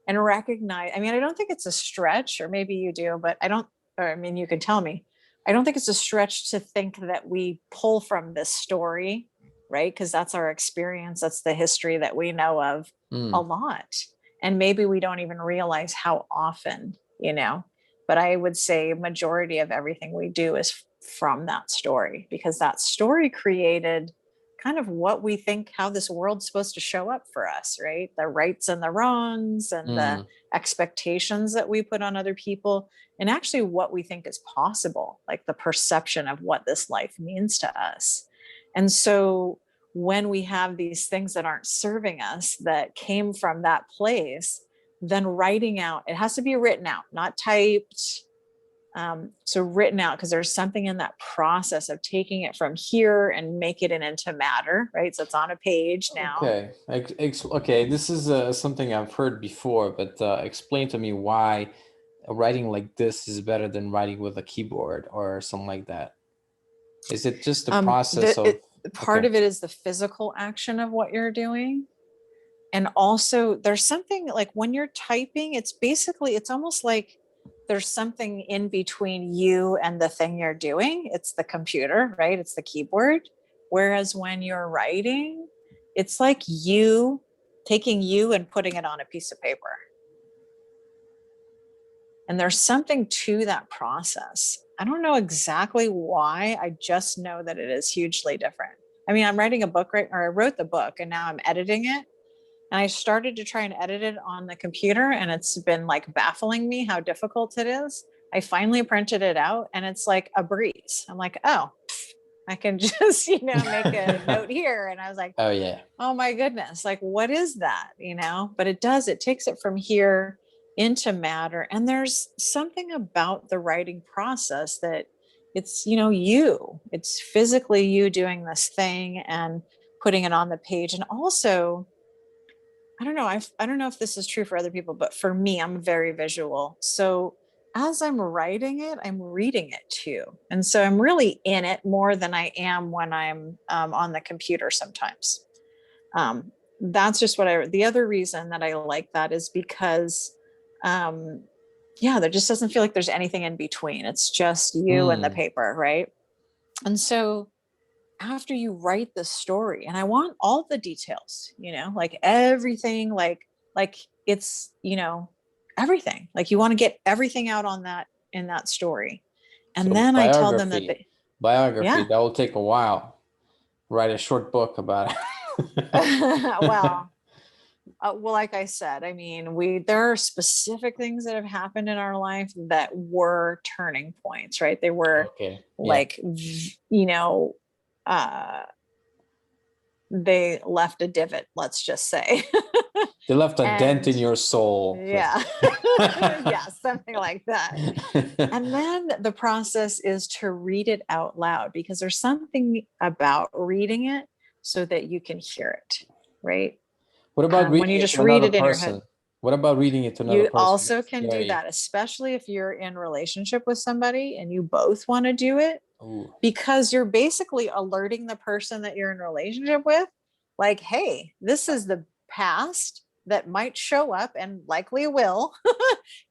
And recognize, I mean, I don't think it's a stretch, or maybe you do, but I don't, or I mean, you can tell me. I don't think it's a stretch to think that we pull from this story, right? Because that's our experience. That's the history that we know of a Mm. lot. And maybe we don't even realize how often, but I would say majority of everything we do is from that story, because that story created kind of what we think, how this world's supposed to show up for us, right? The rights and the wrongs and the Mm. expectations that we put on other people, and actually what we think is possible, like the perception of what this life means to us. And so when we have these things that aren't serving us, that came from that place, then writing out, it has to be written out, not typed. So written out, because there's something in that process of taking it from here and make it into matter, right? So it's on a page now. Okay. Okay. This is something I've heard before, but explain to me why writing like this is better than writing with a keyboard or something like that. Is it just the process of? Part Okay. of it is the physical action of what you're doing. And also there's something like when you're typing, it's almost like there's something in between you and the thing you're doing. It's the computer, right? It's the keyboard. Whereas when you're writing, it's like you taking you and putting it on a piece of paper. And there's something to that process. I don't know exactly why. I just know that it is hugely different. I mean, I'm writing a book, right? Or I wrote the book and now I'm editing it. And I started to try and edit it on the computer, and it's been like baffling me how difficult it is. I finally printed it out and it's like a breeze. I'm like, oh, I can just, make a note here. And I was like, Oh yeah. oh my goodness, like, what is that? But it takes it from here into matter. And there's something about the writing process that it's, it's physically you doing this thing and putting it on the page. And also, I don't know. I don't know if this is true for other people, but for me, I'm very visual. So as I'm writing it, I'm reading it too. And so I'm really in it more than I am when I'm on the computer sometimes. That's just the other reason that I like that is because, um, yeah, there just doesn't feel like there's anything in between. It's just you and the Mm. paper, right? And so after you write the story, and I want all the details, like everything, like it's, everything, like you want to get everything out on that, in that story. And So then I tell them that biography, yeah. that will take a while. Write a short book about it. Well, like I said, I mean, there are specific things that have happened in our life that were turning points, right? They were Okay. Yeah. like, you know, uh, they left a divot, let's just say. They left a dent And in your soul. yeah, yeah, something like that. And then the process is to read it out loud, because there's something about reading it so that you can hear it, right? What about When reading you it just to read another it in your head, person? What about reading it to another you person? also That's can do scary. that, especially if you're in relationship with somebody and you both want to do it, Ooh, because you're basically alerting the person that you're in relationship with, like, hey, this is the past that might show up and likely will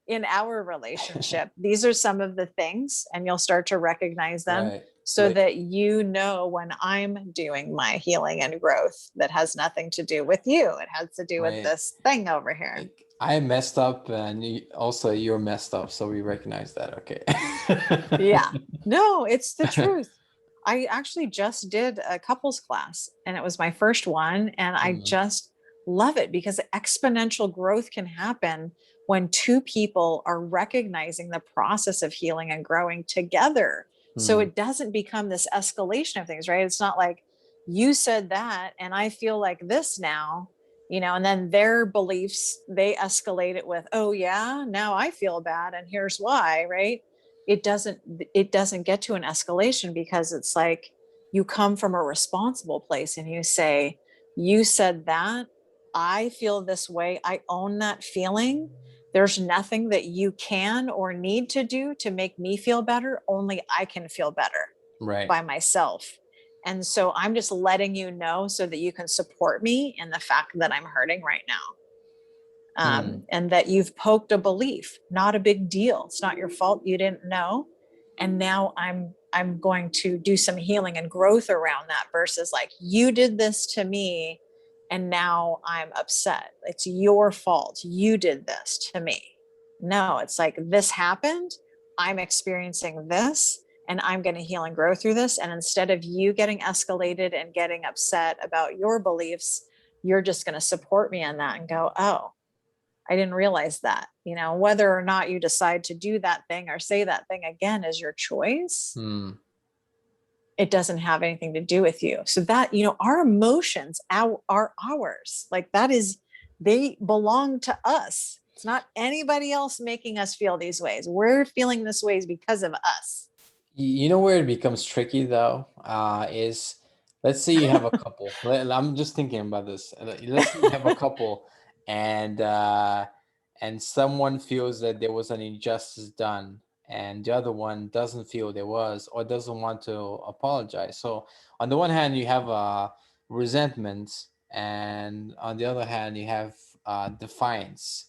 in our relationship. These are some of the things, and you'll start to recognize them right. so Like, that you know when I'm doing my healing and growth that has nothing to do with you. It has to do with right. this thing over here. Like I messed up, and also you're messed up, so we recognize that. Okay. Yeah. No, it's the truth. I actually just did a couples class, and it was my first one. And I Hmm. just love it because exponential growth can happen when two people are recognizing the process of healing and growing together. So Hmm. it doesn't become this escalation of things, right? It's not like you said that and I feel like this now, and then their beliefs, they escalate it with, oh, yeah, now I feel bad. And here's why, right? it doesn't get to an escalation, because it's like you come from a responsible place and you say, you said that, I feel this way, I own that feeling, there's nothing that you can or need to do to make me feel better, only I can feel better Right. by myself. And so I'm just letting you know so that you can support me in the fact that I'm hurting right now, Hmm. and that you've poked a belief. Not a big deal. It's not your fault. You didn't know. And now I'm going to do some healing and growth around that, versus like, you did this to me and now I'm upset. It's your fault. You did this to me. No, it's like, this happened. I'm experiencing this and I'm going to heal and grow through this. And instead of you getting escalated and getting upset about your beliefs, you're just going to support me in that and go, oh, I didn't realize that. Whether or not you decide to do that thing or say that thing again is your choice. Hmm. It doesn't have anything to do with you. So that, our emotions are ours. Like, that is, they belong to us. It's not anybody else making us feel these ways. We're feeling this ways because of us. You know where it becomes tricky though, is let's say you have a couple. I'm just thinking about this. Let's say you have a couple, and someone feels that there was an injustice done, and the other one doesn't feel there was, or doesn't want to apologize. So on the one hand, you have resentment, and on the other hand, you have defiance.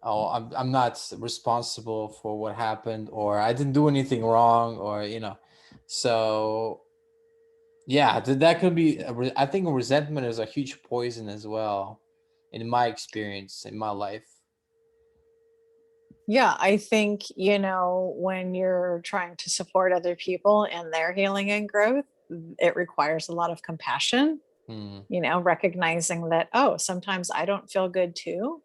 Oh, I'm not responsible for what happened, or I didn't do anything wrong, or so yeah, that could be I think resentment is a huge poison as well, in my experience in my life. Yeah, I think, when you're trying to support other people in their healing and growth, it requires a lot of compassion, Hmm. recognizing that, oh, sometimes I don't feel good too.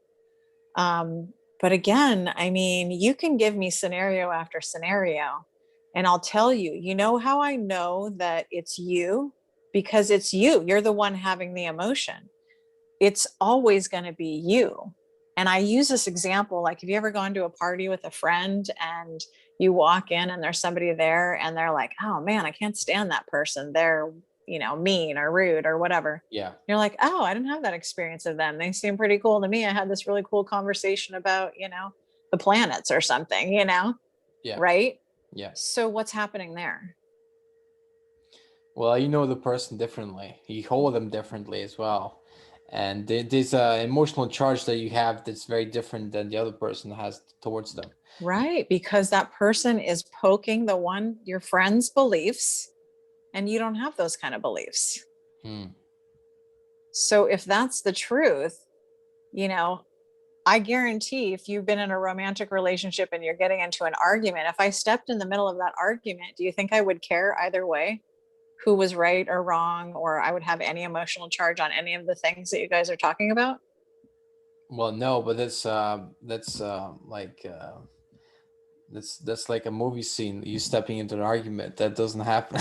But again, I mean, you can give me scenario after scenario, and I'll tell you, how I know that it's you? Because it's you. You're the one having the emotion. It's always going to be you. And I use this example, like, have you ever gone to a party with a friend and you walk in and there's somebody there and they're like, oh man, I can't stand that person. They're, mean or rude or whatever. Yeah. You're like, oh, I didn't have that experience of them. They seem pretty cool to me. I had this really cool conversation about, the planets or something, Yeah. right? Yeah. So what's happening there? Well, you know the person differently. You hold them differently as well, and there's a emotional charge that you have that's very different than the other person has towards them. Right. Because that person is poking your friend's beliefs, and you don't have those kind of beliefs. Hmm. So if that's the truth, you know, I guarantee if you've been in a romantic relationship and you're getting into an argument, if I stepped in the middle of that argument, do you think I would care either way? Who was right or wrong, or I would have any emotional charge on any of the things that you guys are talking about? Well, no, but that's like that's like a movie scene. You stepping into an argument that doesn't happen.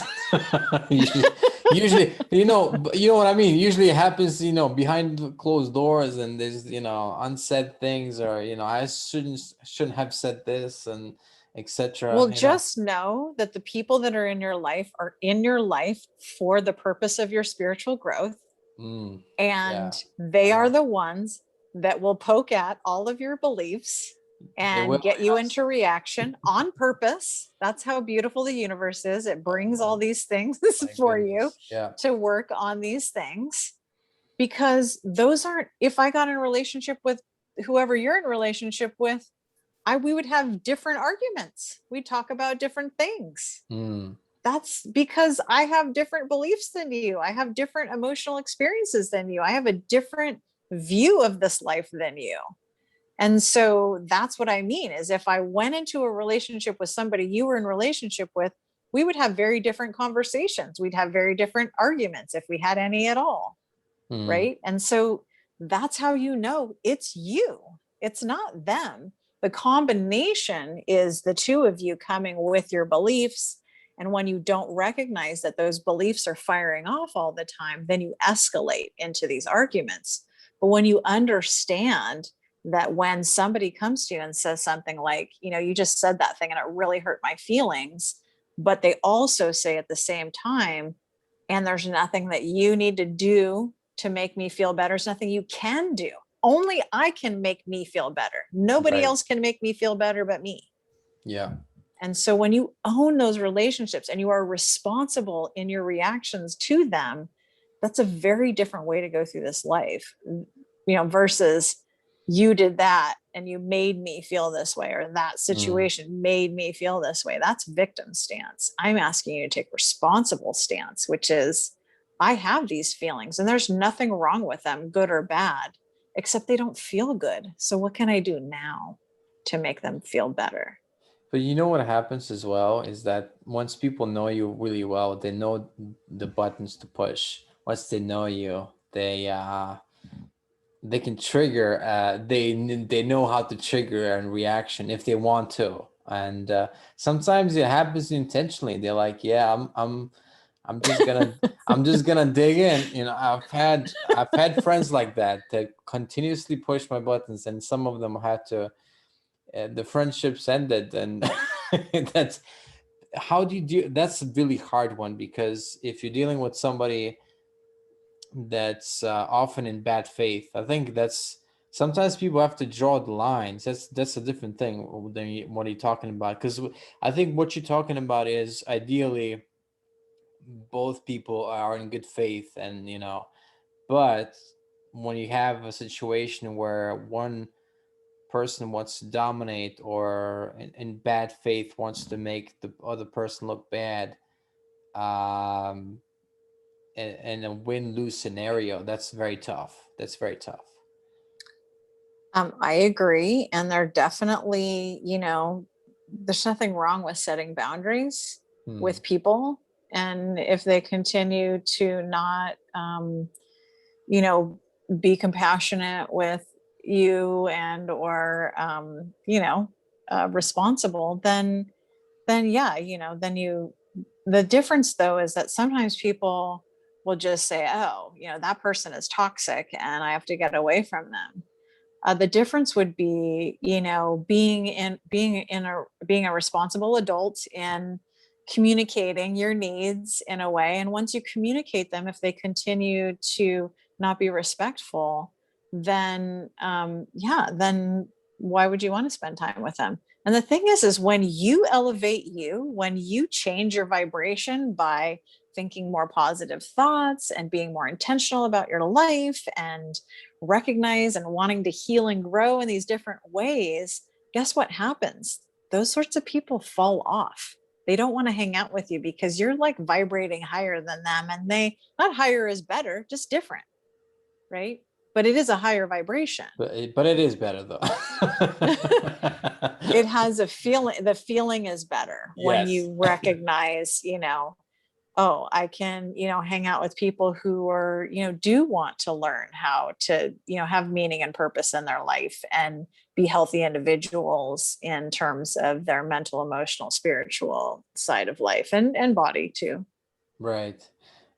Usually, Usually, you know what I mean? Usually it happens, behind closed doors, and there's, unsaid things, or, I shouldn't have said this, and Well, etc. just know that the people that are in your life are in your life for the purpose of your spiritual growth. Mm, And yeah. they are Uh-huh. the ones that will poke at all of your beliefs They will, and get you yes. into reaction on purpose. That's how beautiful the universe is. It Oh brings my, all these things my for you goodness. Yeah. to work on these things, because those aren't, if I got in a relationship with whoever you're in a relationship with, we would have different arguments. We talk about different things. Mm, That's because I have different beliefs than you. I have different emotional experiences than you. I have a different view of this life than you. And so that's what I mean is, if I went into a relationship with somebody you were in relationship with, we would have very different conversations. We'd have very different arguments if we had any at all. mm, Right. And so that's how you know it's you, it's not them. The combination is the two of you coming with your beliefs. And when you don't recognize that those beliefs are firing off all the time, then you escalate into these arguments. But when you understand that when somebody comes to you and says something like, you just said that thing and it really hurt my feelings, but they also say at the same time, and there's nothing that you need to do to make me feel better. There's nothing you can do. Only I can make me feel better. Nobody right. else can make me feel better but me. Yeah. And so when you own those relationships and you are responsible in your reactions to them, that's a very different way to go through this life, versus you did that and you made me feel this way, or that Mm. situation made me feel this way. That's victim stance. I'm asking you to take responsible stance, which is, I have these feelings and there's nothing wrong with them, good or bad, except they don't feel good. So what can I do now to make them feel better? But you know what happens as well is that once people know you really well, they know the buttons to push. Once they know you, they can trigger. They know how to trigger a reaction if they want to, and sometimes it happens intentionally. They're like, "Yeah, I'm just gonna, I'm just gonna dig in." I've had friends like that continuously push my buttons, and some of them had to. The friendships ended, and that's how do you do. That's a really hard one, because if you're dealing with somebody that's often in bad faith, I think that's sometimes people have to draw the lines. That's a different thing than what you're talking about, because I think what you're talking about is ideally both people are in good faith, and but when you have a situation where one person wants to dominate, or in bad faith wants to make the other person look bad, um in a win-lose scenario, that's very tough. That's very tough. I agree. And they're definitely, there's nothing wrong with setting boundaries Hmm. with people. And if they continue to not, you know, be compassionate with you and or, responsible, then yeah, the difference though is that sometimes people will just say, oh, that person is toxic and I have to get away from them. The difference would be, being a responsible adult and communicating your needs in a way. And once you communicate them, if they continue to not be respectful, then yeah, then why would you want to spend time with them? And the thing is when you elevate you, when you change your vibration by thinking more positive thoughts and being more intentional about your life and recognize and wanting to heal and grow in these different ways, guess what happens? Those sorts of people fall off. They don't want to hang out with you because you're like vibrating higher than them. And they, not higher is better, just different, right? But it is a higher vibration. But it is better though. It has a feeling, the feeling is better when Yes. you recognize, oh, I can, hang out with people who are, do want to learn how to, have meaning and purpose in their life and be healthy individuals in terms of their mental, emotional, spiritual side of life and body too. Right.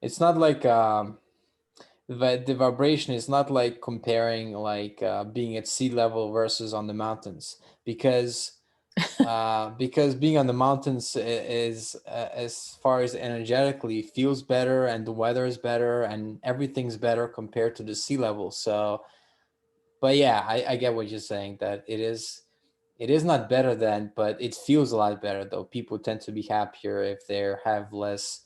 it's not like the vibration is not like comparing like being at sea level versus on the mountains, because being on the mountains is as far as energetically feels better, and the weather is better and everything's better compared to the sea level. So but yeah, I get what you're saying, that it is not better than, but it feels a lot better though. People tend to be happier if they have less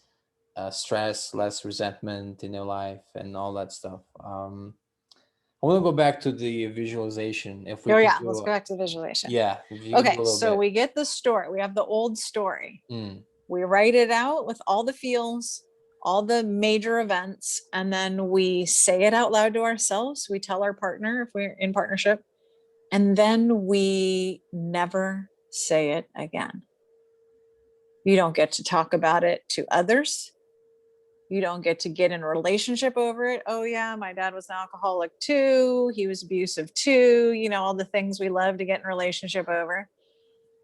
stress, less resentment in their life, and all that stuff. I want to go back to the visualization. If we Oh could yeah, let's go, go back to visualization. yeah, if you could Okay, go a little so bit. we get the story. We have the old story. Mm, We write it out with all the feels, all the major events, and then we say it out loud to ourselves. We tell our partner if we're in partnership, and then we never say it again. You don't get to talk about it to others. You don't get in a relationship over it. Oh yeah, my dad was an alcoholic too. He was abusive too. You know, all the things we love to get in a relationship over.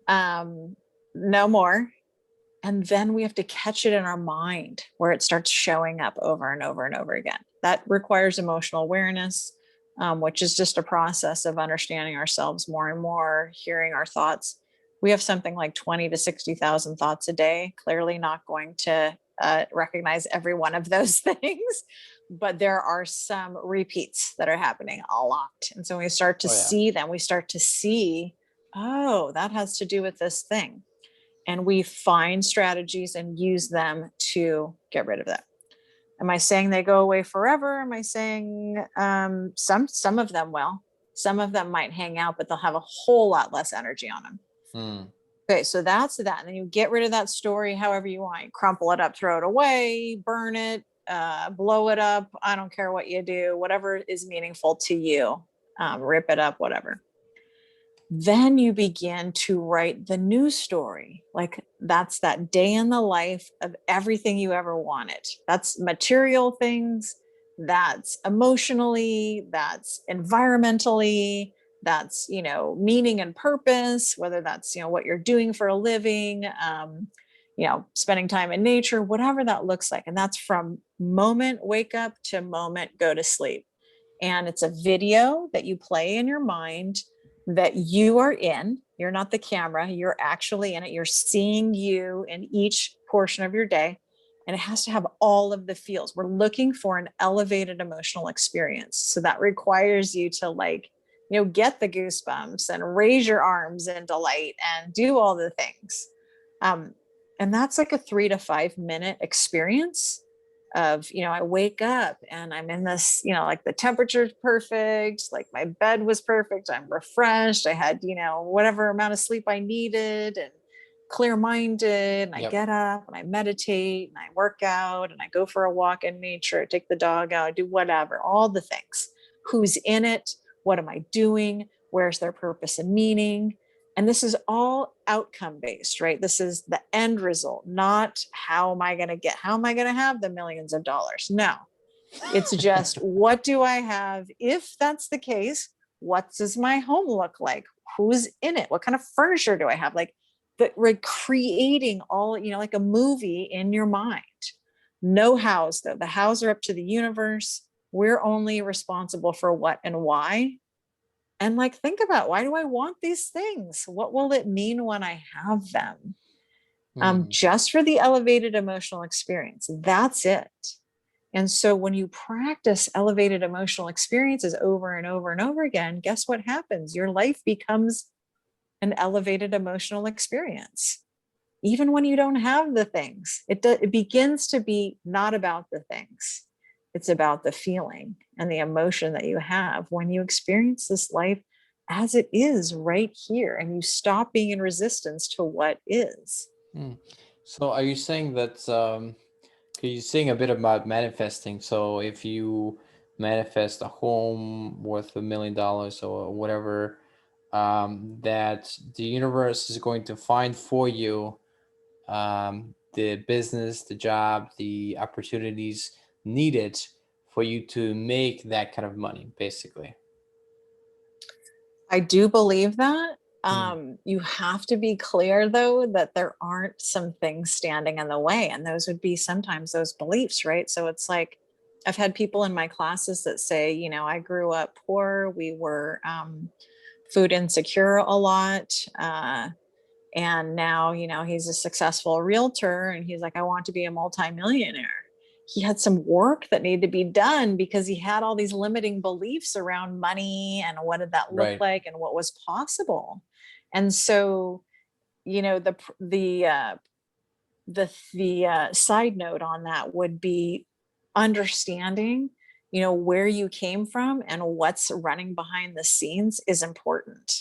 No more. And then we have to catch it in our mind where it starts showing up over and over and over again. That requires emotional awareness, which is just a process of understanding ourselves more and more, hearing our thoughts. We have something like 20 to 60,000 thoughts a day. Clearly not going to recognize every one of those things, but there are some repeats that are happening a lot. And so when we start to oh yeah. see them, we start to see, oh, that has to do with this thing, and we find strategies and use them to get rid of that. Am I saying they go away forever? Am I saying some of them will? Some of them might hang out, but they'll have a whole lot less energy on them. Mm, Okay, so that's that. And then you get rid of that story however you want. You crumple it up, throw it away, burn it, blow it up. I don't care what you do, whatever is meaningful to you, rip it up, whatever. Then you begin to write the new story. Like that's that day in the life of everything you ever wanted. That's material things, that's emotionally, that's environmentally, that's, you know, meaning and purpose, whether that's, you know, what you're doing for a living, you know, spending time in nature, whatever that looks like. And that's from moment wake up to moment go to sleep. And it's a video that you play in your mind that you are in. You're not the camera, you're actually in it. You're seeing you in each portion of your day. And it has to have all of the feels. We're looking for an elevated emotional experience. So that requires you to, like, you know, get the goosebumps and raise your arms in delight and do all the things. Um, and that's like a 3 to 5 minute experience of, you know, I wake up and I'm in this, you know, like the temperature's perfect, like my bed was perfect, I'm refreshed, I had, you know, whatever amount of sleep I needed, and clear minded, and I yep. get up and I meditate and I work out and I go for a walk in nature, take the dog out, do whatever, all the things. Who's in it? What am I doing? Where's their purpose and meaning? And this is all outcome based, right? This is the end result, not how am I going to have the millions of dollars? No, it's just what do I have? If that's the case, what does my home look like? Who's in it? What kind of furniture do I have? Like recreating all, you know, like a movie in your mind. No hows, though. The hows are up to the universe. We're only responsible for what and why. And like, think about, why do I want these things? What will it mean when I have them? Mm, Just for the elevated emotional experience. That's it. And so when you practice elevated emotional experiences over and over and over again, guess what happens? Your life becomes an elevated emotional experience. Even when you don't have the things, it begins to be not about the things. It's about the feeling and the emotion that you have when you experience this life as it is right here, and you stop being in resistance to what is. mm. So are you saying that, because you're saying a bit about manifesting, so if you manifest a home worth $1 million or whatever, that the universe is going to find for you the business, the job, the opportunities needed for you to make that kind of money, basically. I do believe that. Hmm. You have to be clear though that there aren't some things standing in the way, and those would be sometimes those beliefs, right? So it's like I've had people in my classes that say, I grew up poor, we were food insecure a lot, and now he's a successful realtor, and he's like, I want to be a multimillionaire. He had some work that needed to be done because he had all these limiting beliefs around money and what did that look Right. like and what was possible. And so, the side note on that would be understanding, where you came from and what's running behind the scenes is important.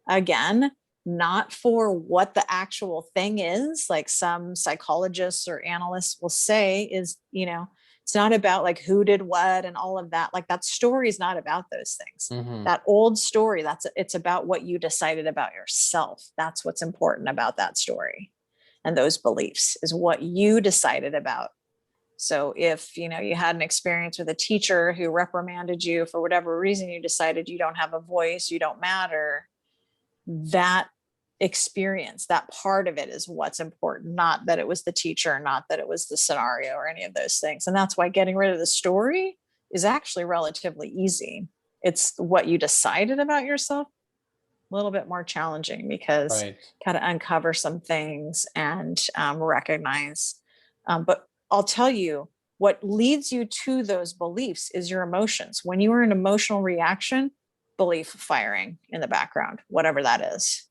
Again, not for what the actual thing is, like some psychologists or analysts will say is, it's not about like who did what and all of that. Like that story is not about those things. Hmm. That old story, it's about what you decided about yourself. That's what's important about that story. And those beliefs is what you decided about. So if you had an experience with a teacher who reprimanded you for whatever reason, you decided you don't have a voice, you don't matter, that experience, that part of it is what's important, not that it was the teacher, not that it was the scenario or any of those things. And that's why getting rid of the story is actually relatively easy. It's what you decided about yourself, a little bit more challenging because Right. kind of uncover some things and recognize. But I'll tell you, what leads you to those beliefs is your emotions. When you are in emotional reaction, belief firing in the background, whatever that is.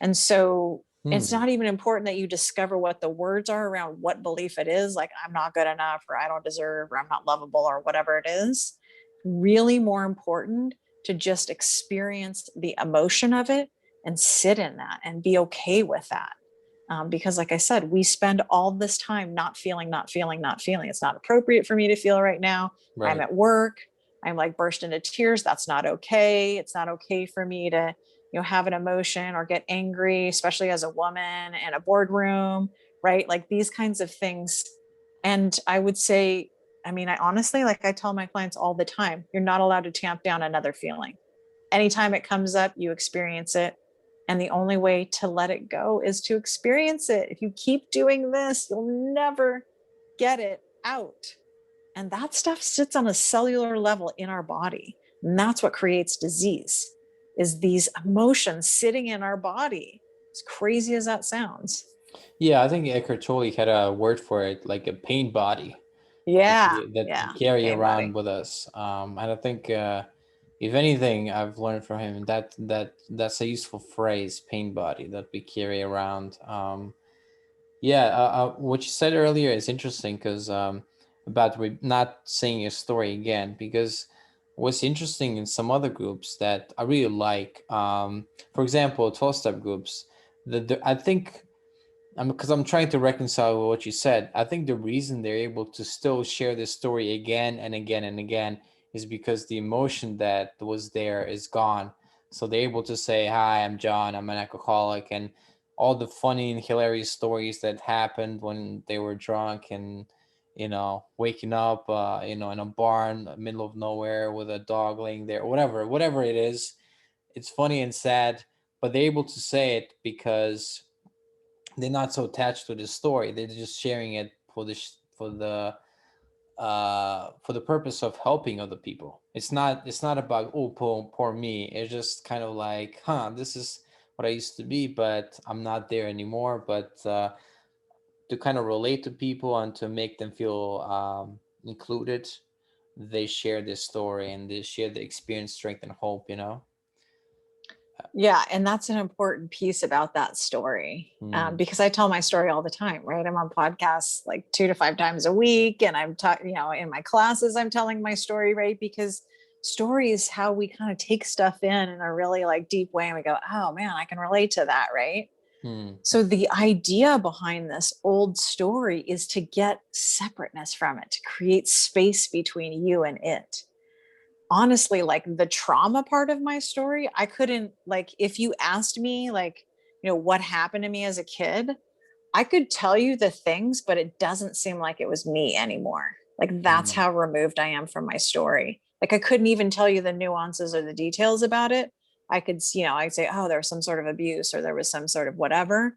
And so it's Hmm. not even important that you discover what the words are around what belief it is, like I'm not good enough, or I don't deserve, or I'm not lovable, or whatever it is. Really more important to just experience the emotion of it and sit in that and be okay with that. Because, like I said, we spend all this time not feeling, not feeling, not feeling. It's not appropriate for me to feel right now. I'm Right. at work. I'm like burst into tears. That's not okay. It's not okay for me to have an emotion or get angry, especially as a woman in a boardroom, right? Like these kinds of things. And I would say, I mean, I honestly, like I tell my clients all the time, you're not allowed to tamp down another feeling. Anytime it comes up, you experience it. And the only way to let it go is to experience it. If you keep doing this, you'll never get it out. And that stuff sits on a cellular level in our body. And that's what creates disease, is these emotions sitting in our body. As crazy as that sounds. Yeah, I think Eckhart Tolle had a word for it, like a pain body Yeah. that we Yeah. carry Pain around body. with us. And I think, if anything, I've learned from him that's a useful phrase, pain body, that we carry around. Yeah, what you said earlier is interesting because, about not saying your story again, because what's interesting in some other groups that I really like, for example, 12-step groups, I think, because I'm trying to reconcile with what you said. I think the reason they're able to still share this story again and again and again is because the emotion that was there is gone. So they're able to say, "Hi, I'm John. I'm an alcoholic," and all the funny and hilarious stories that happened when they were drunk and waking up, in a barn, middle of nowhere with a dog laying there, whatever it is. It's funny and sad, but they're able to say it because they're not so attached to the story. They're just sharing it for the purpose of helping other people. It's not about, oh, poor me. It's just kind of like, this is what I used to be, but I'm not there anymore. But to kind of relate to people and to make them feel included, they share this story and they share the experience, strength, and hope. Yeah, and that's an important piece about that story, Hmm. because I tell my story all the time, right? I'm on podcasts like 2 to 5 times a week, and I'm talking, in my classes, I'm telling my story, right? Because story is how we kind of take stuff in a really like deep way, and we go, "Oh man, I can relate to that," right? Hmm. So the idea behind this old story is to get separateness from it, to create space between you and it. Honestly, like the trauma part of my story, I couldn't, like, if you asked me like, what happened to me as a kid, I could tell you the things, but it doesn't seem like it was me anymore. Like that's Hmm. how removed I am from my story. Like I couldn't even tell you the nuances or the details about it I could, I'd say, oh, there was some sort of abuse or there was some sort of whatever,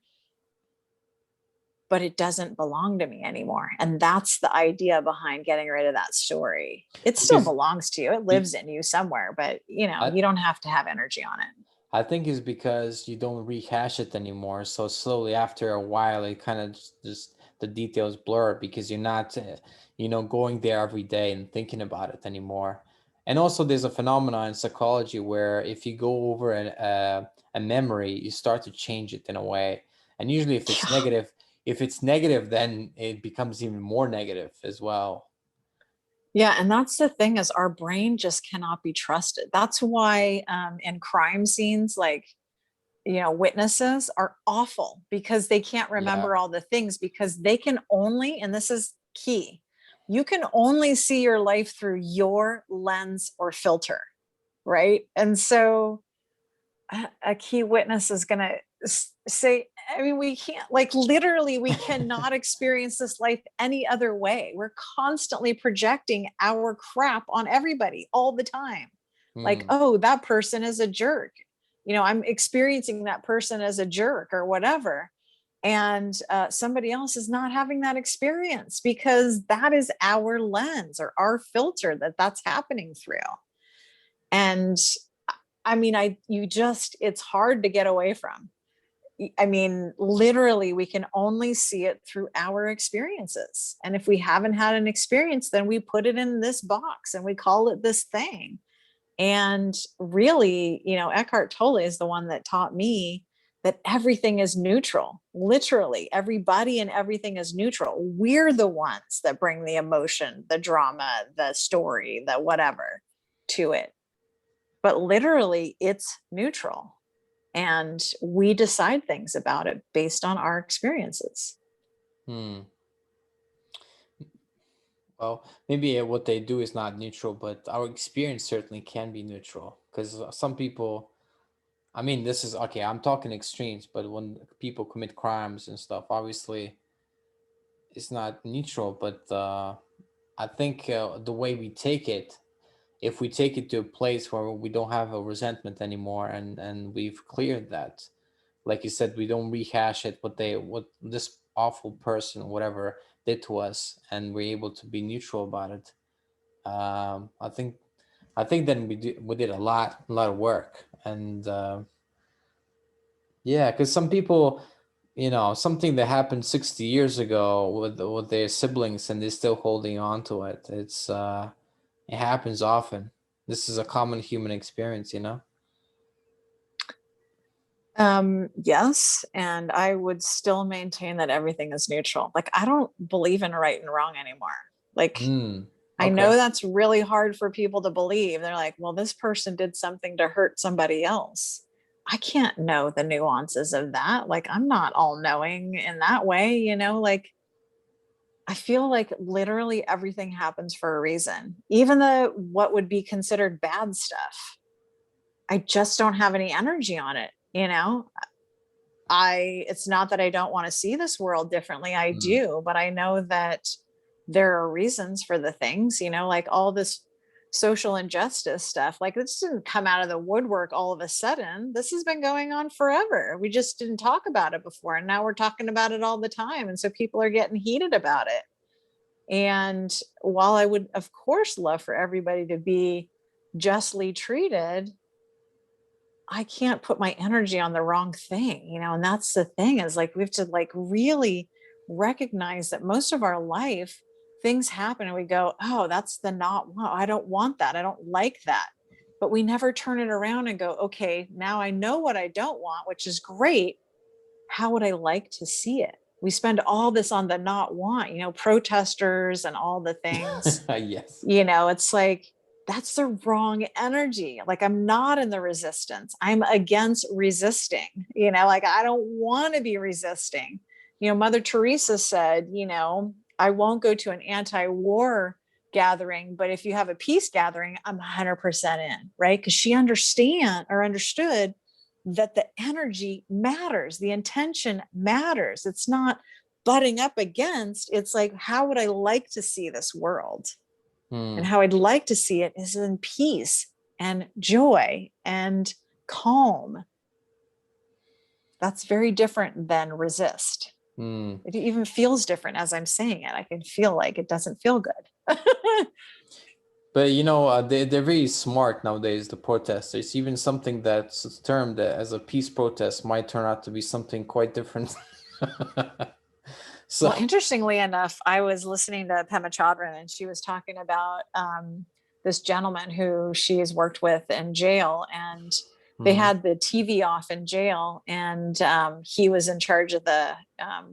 but it doesn't belong to me anymore. And that's the idea behind getting rid of that story. It still Because belongs to you. It you, lives in you somewhere, but I, you don't have to have energy on it. I think it's because you don't rehash it anymore. So slowly after a while, it kind of just the details blur because you're not, going there every day and thinking about it anymore. And also, there's a phenomenon in psychology where if you go over a memory, you start to change it in a way. And usually, if it's negative, then it becomes even more negative as well. Yeah, and that's the thing is our brain just cannot be trusted. That's why in crime scenes, like, witnesses are awful because they can't Yeah. remember all the things because they can only, and this is key, you can only see your life through your lens or filter, right? And so a key witness is going to say, I mean, we can't, like, literally, we cannot experience this life any other way. We're constantly projecting our crap on everybody all the time. Like, Hmm. oh, that person is a jerk. I'm experiencing that person as a jerk or whatever. And somebody else is not having that experience because that is our lens or our filter that's happening through. And I mean, it's hard to get away from. I mean, literally, we can only see it through our experiences. And if we haven't had an experience, then we put it in this box and we call it this thing. And really, Eckhart Tolle is the one that taught me that everything is neutral. Literally, everybody and everything is neutral. We're the ones that bring the emotion, the drama, the story, the whatever to it. But literally, it's neutral. And we decide things about it based on our experiences. Hmm. Well, maybe what they do is not neutral, but our experience certainly can be neutral. Because some people, I mean, this is okay, I'm talking extremes, but when people commit crimes and stuff, obviously it's not neutral. But I think the way we take it, if we take it to a place where we don't have a resentment anymore and we've cleared that, like you said, we don't rehash it, what this awful person, whatever, did to us, and we're able to be neutral about it. I think then we did a lot of work, and yeah, because some people, something that happened 60 years ago with their siblings, and they're still holding on to it. It happens often. This is a common human experience. Yes. And I would still maintain that everything is neutral. Like, I don't believe in right and wrong anymore. Like, Hmm. I know Okay. that's really hard for people to believe. They're like, well, this person did something to hurt somebody else. I can't know the nuances of that. Like, I'm not all knowing in that way, like, I feel like literally everything happens for a reason, even the what would be considered bad stuff. I just don't have any energy on it. It's not that I don't want to see this world differently. I Hmm. do, but I know that there are reasons for the things, like all this social injustice stuff. Like, this didn't come out of the woodwork all of a sudden. This has been going on forever. We just didn't talk about it before. And now we're talking about it all the time. And so people are getting heated about it. And while I would, of course, love for everybody to be justly treated, I can't put my energy on the wrong thing. And that's the thing is, like, we have to, like, really recognize that most of our life things happen and we go, oh, that's the not want. I don't want that. I don't like that. But we never turn it around and go, okay, now I know what I don't want, which is great. How would I like to see it? We spend all this on the not want, protesters and all the things. Yes. It's like, that's the wrong energy. Like, I'm not in the resistance. I'm against resisting, like, I don't want to be resisting. Mother Teresa said, I won't go to an anti-war gathering, but if you have a peace gathering, I'm 100% in, right? Because she understood that the energy matters, the intention matters. It's not butting up against, it's like, how would I like to see this world? And Hmm. how I'd like to see it is in peace and joy and calm, that's very different than resist. Mm. It even feels different as I'm saying it. I can feel like it doesn't feel good. But they're very smart nowadays, the protesters. Even something that's termed as a peace protest might turn out to be something quite different. So, Well, interestingly enough, I was listening to Pema Chodron, and she was talking about this gentleman who she has worked with in jail, and they mm, had the TV off in jail, and he was in charge of the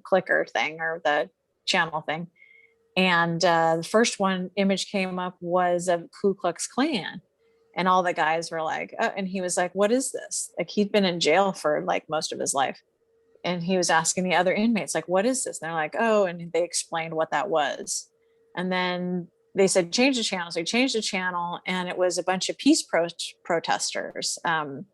clicker thing or the channel thing. And the first one image came up was of Ku Klux Klan. And all the guys were like, oh, and he was like, what is this? Like, he'd been in jail for like most of his life. And he was asking the other inmates, like, what is this? And they're like, oh, and they explained what that was. And then they said, change the channel. So they changed the channel, and it was a bunch of peace protesters. And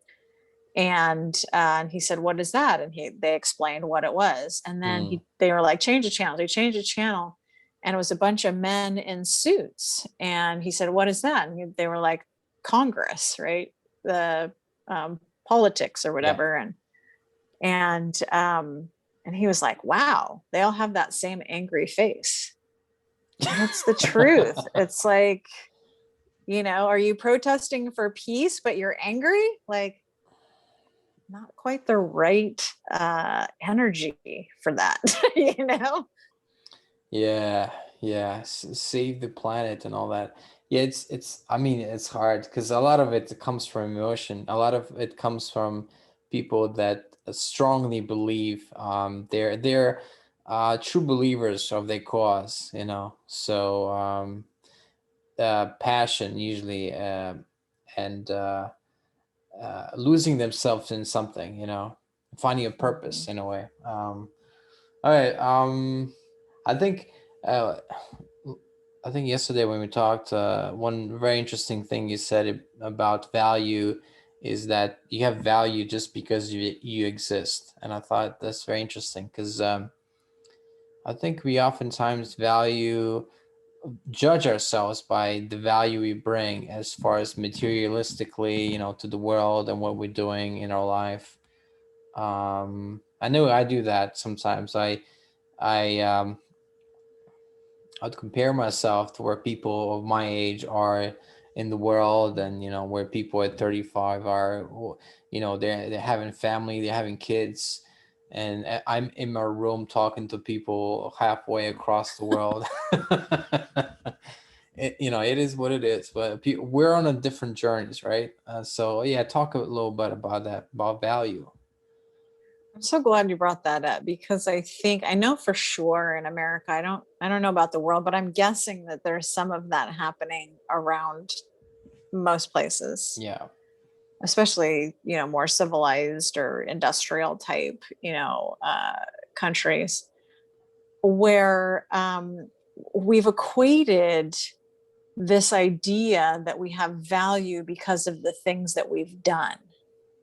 he said, what is that? And they explained what it was. And then mm, they were like, change the channel. They changed the channel, and it was a bunch of men in suits. And he said, what is that? And they were like, Congress, right? The politics or yeah. whatever. And he was like, wow, they all have that same angry face. And it's the truth. It's like, are you protesting for peace, but you're angry? Like, not quite the right energy for that, Yeah, yeah. Save the planet and all that. Yeah, it's. I mean, it's hard because a lot of it comes from emotion. A lot of it comes from people that strongly believe. They're true believers of their cause. So passion usually, and losing themselves in something. Finding a purpose Mhm. in a way. All right. I think uh, I think yesterday when we talked, one very interesting thing you said about value is that you have value just because you exist, and I thought that's very interesting because I think we oftentimes judge ourselves by the value we bring as far as materialistically, to the world and what we're doing in our life. I know I do that sometimes. I I'd compare myself to where people of my age are in the world, and where people at 35 are. They're having family, they're having kids, and I'm in my room talking to people halfway across the world. It is what it is, but we're on a different journeys, right? So yeah, talk a little bit about that, about value. I'm so glad you brought that up, because I know for sure in America, I don't know about the world, but I'm guessing that there's some of that happening around most places, Yeah. especially, more civilized or industrial type, countries, where we've equated this idea that we have value because of the things that we've done,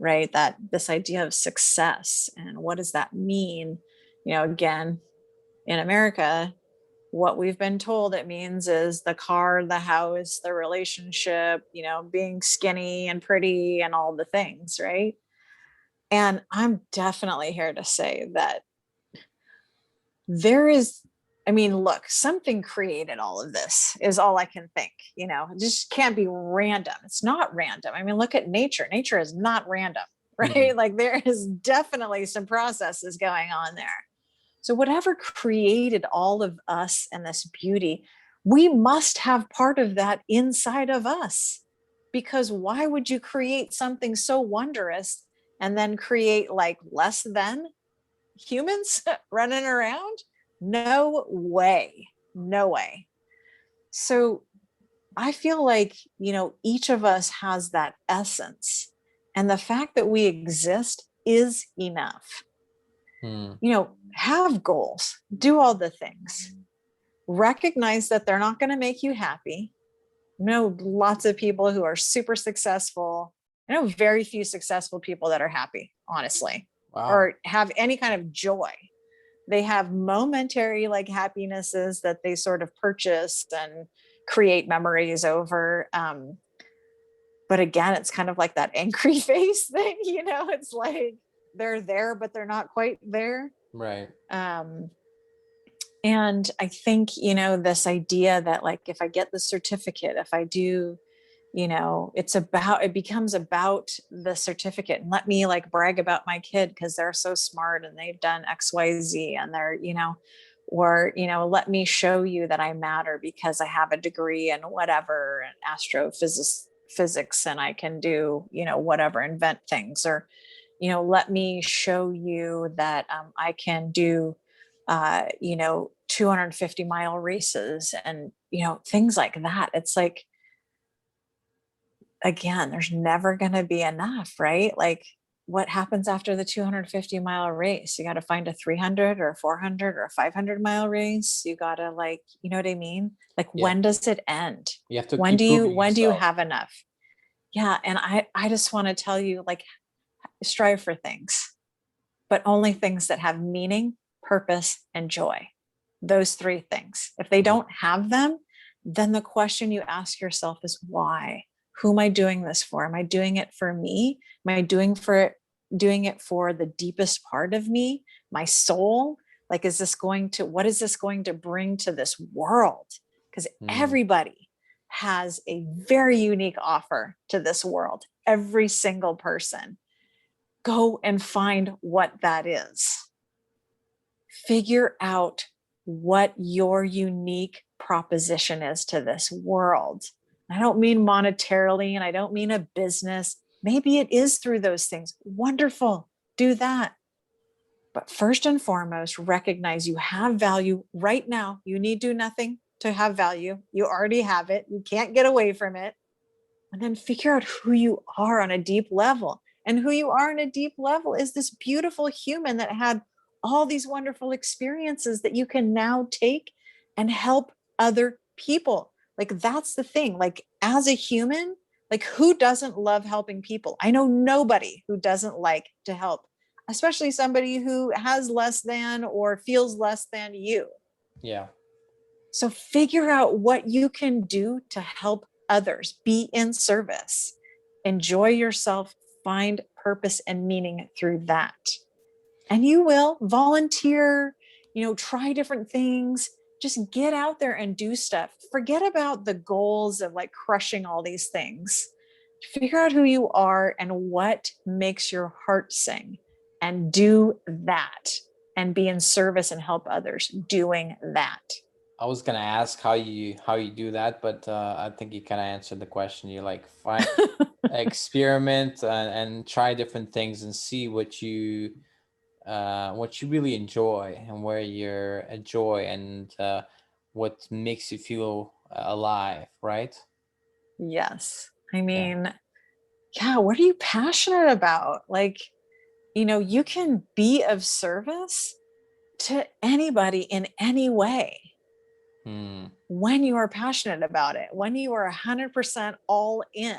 right? That this idea of success, and what does that mean? Again, in America, what we've been told it means is the car, the house, the relationship, being skinny and pretty and all the things, right? And I'm definitely here to say that there is, I mean, look, something created all of this, is all I can think. It just can't be random. It's not random. I mean, look at nature. Nature is not random, Mhm. right? Like, there is definitely some processes going on there. So whatever created all of us and this beauty, we must have part of that inside of us. Because why would you create something so wondrous and then create like less than humans running around? No way. No way. So I feel like, each of us has that essence. And the fact that we exist is enough. Mm. Have goals, do all the things, recognize that they're not going to make you happy. I know lots of people who are super successful. I know very few successful people that are happy, honestly, Wow. or have any kind of joy. They have momentary like happinesses that they sort of purchase and create memories over. But again, it's kind of like that angry face thing, it's like they're there, but they're not quite there. Right. And I think, this idea that like, if I get the certificate, if I do, it becomes about the certificate, and let me like brag about my kid because they're so smart and they've done XYZ and they're, or, let me show you that I matter because I have a degree in whatever, and physics, and I can do, whatever, invent things, or, let me show you that I can do, 250-mile races and, things like that. It's like, again, there's never going to be enough, right? Like, what happens after the 250-mile race? You got to find a 300 or a 400 or a 500-mile race. You got to, like, you know what I mean? Like, Yeah. when does it end? You have to When keep do you proving when do you yourself. have enough? Yeah, and I just want to tell you, like, strive for things, but only things that have meaning, purpose, and joy. Those three things. If they don't have them, then the question you ask yourself is why? Who am I doing this for? Am I doing it for me? Am I doing it for the deepest part of me, my soul? Like, what is this going to bring to this world? Because everybody has a very unique offer to this world. Every single person. Go and find what that is. Figure out what your unique proposition is to this world. I don't mean monetarily, and I don't mean a business. Maybe it is through those things. Wonderful. Do that. But first and foremost, recognize you have value right now. You need do nothing to have value. You already have it. You can't get away from it. And then figure out who you are on a deep level. And who you are on a deep level is this beautiful human that had all these wonderful experiences that you can now take and help other people. Like, that's the thing. Like, as a human, like, who doesn't love helping people? I know nobody who doesn't like to help, especially somebody who has less than or feels less than you. Yeah. So figure out what you can do to help others, be in service, enjoy yourself, find purpose and meaning through that. And you will volunteer, try different things, just get out there and do stuff. Forget about the goals of like crushing all these things. Figure out who you are and what makes your heart sing, and do that, and be in service and help others doing that. I was gonna ask how you do that, but I think you kind of answered the question. You like find experiment and try different things and see what you really enjoy and where you're a joy, and what makes you feel alive, right? Yes. I Yeah. mean, yeah, what are you passionate about? Like, you can be of service to anybody in any way when you are passionate about it, when you are 100% all in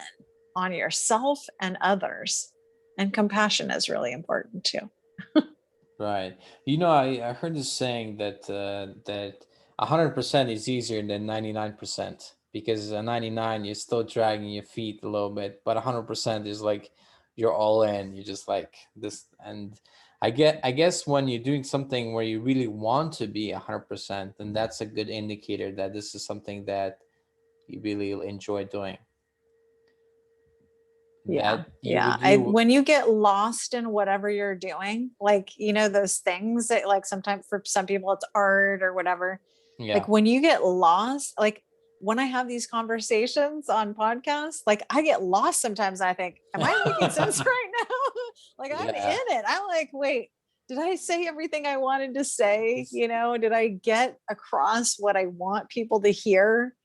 on yourself and others. And compassion is really important too. Right. I heard this saying that 100% is easier than 99%, because 99 you're still dragging your feet a little bit, but 100% is like you're all in. You just like this, and I guess when you're doing something where you really want to be 100%, then that's a good indicator that this is something that you really enjoy doing. Yeah. That you Yeah. would you When you get lost in whatever you're doing, like, those things that, like, sometimes for some people it's art or whatever. Yeah. Like, when you get lost, like, when I have these conversations on podcasts, like, I get lost sometimes. I think, am I making sense right now? Like, I'm in Yeah. it. I'm like, wait, did I say everything I wanted to say? Did I get across what I want people to hear?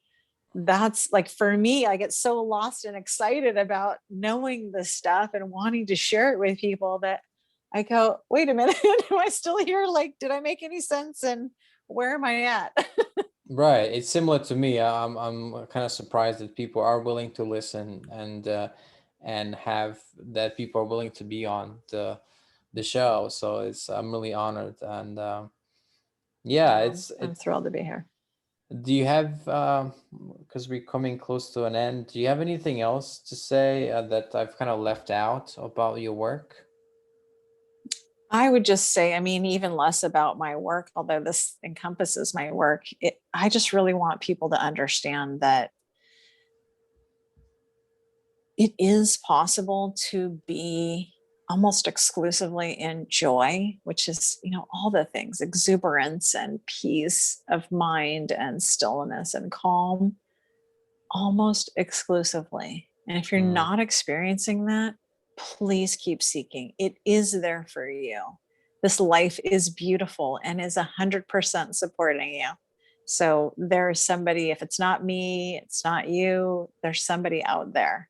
That's like, for me, I get so lost and excited about knowing this stuff and wanting to share it with people that I go, wait a minute, am I still here? Like, did I make any sense? And where am I at? Right. It's similar to me. I'm kind of surprised that people are willing to listen, and have that people are willing to be on the show. So I'm really honored, and yeah, Well, it's I'm it thrilled to be here. Do you have, because we're coming close to an end, do you have anything else to say that I've kind of left out about your work? I would just say, I mean, even less about my work, although this encompasses my work. I just really want people to understand that it is possible to be almost exclusively in joy, which is, all the things, exuberance and peace of mind and stillness and calm, almost exclusively. And if you're Mm. not experiencing that, please keep seeking. It is there for you. This life is beautiful and is 100% supporting you. So there's somebody, if it's not me, it's not you, there's somebody out there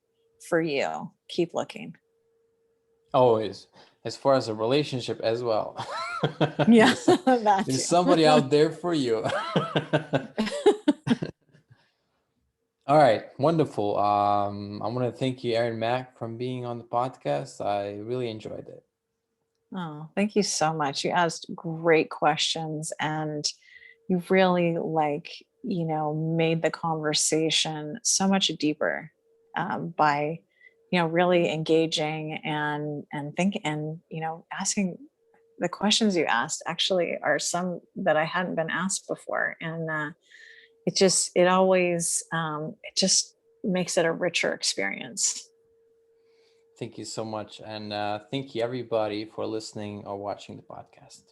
for you. Keep looking. Always, as far as a relationship as well. Yeah, there's, that there's somebody too. out there for you. All right, wonderful. I want to thank you, Erin Mac, from being on the podcast. I really enjoyed it. Oh, thank you so much. You asked great questions and you've really made the conversation so much deeper by really engaging and think and asking the questions you asked actually are some that I hadn't been asked before. And it just makes it a richer experience. Thank you so much. And thank you, everybody, for listening or watching the podcast.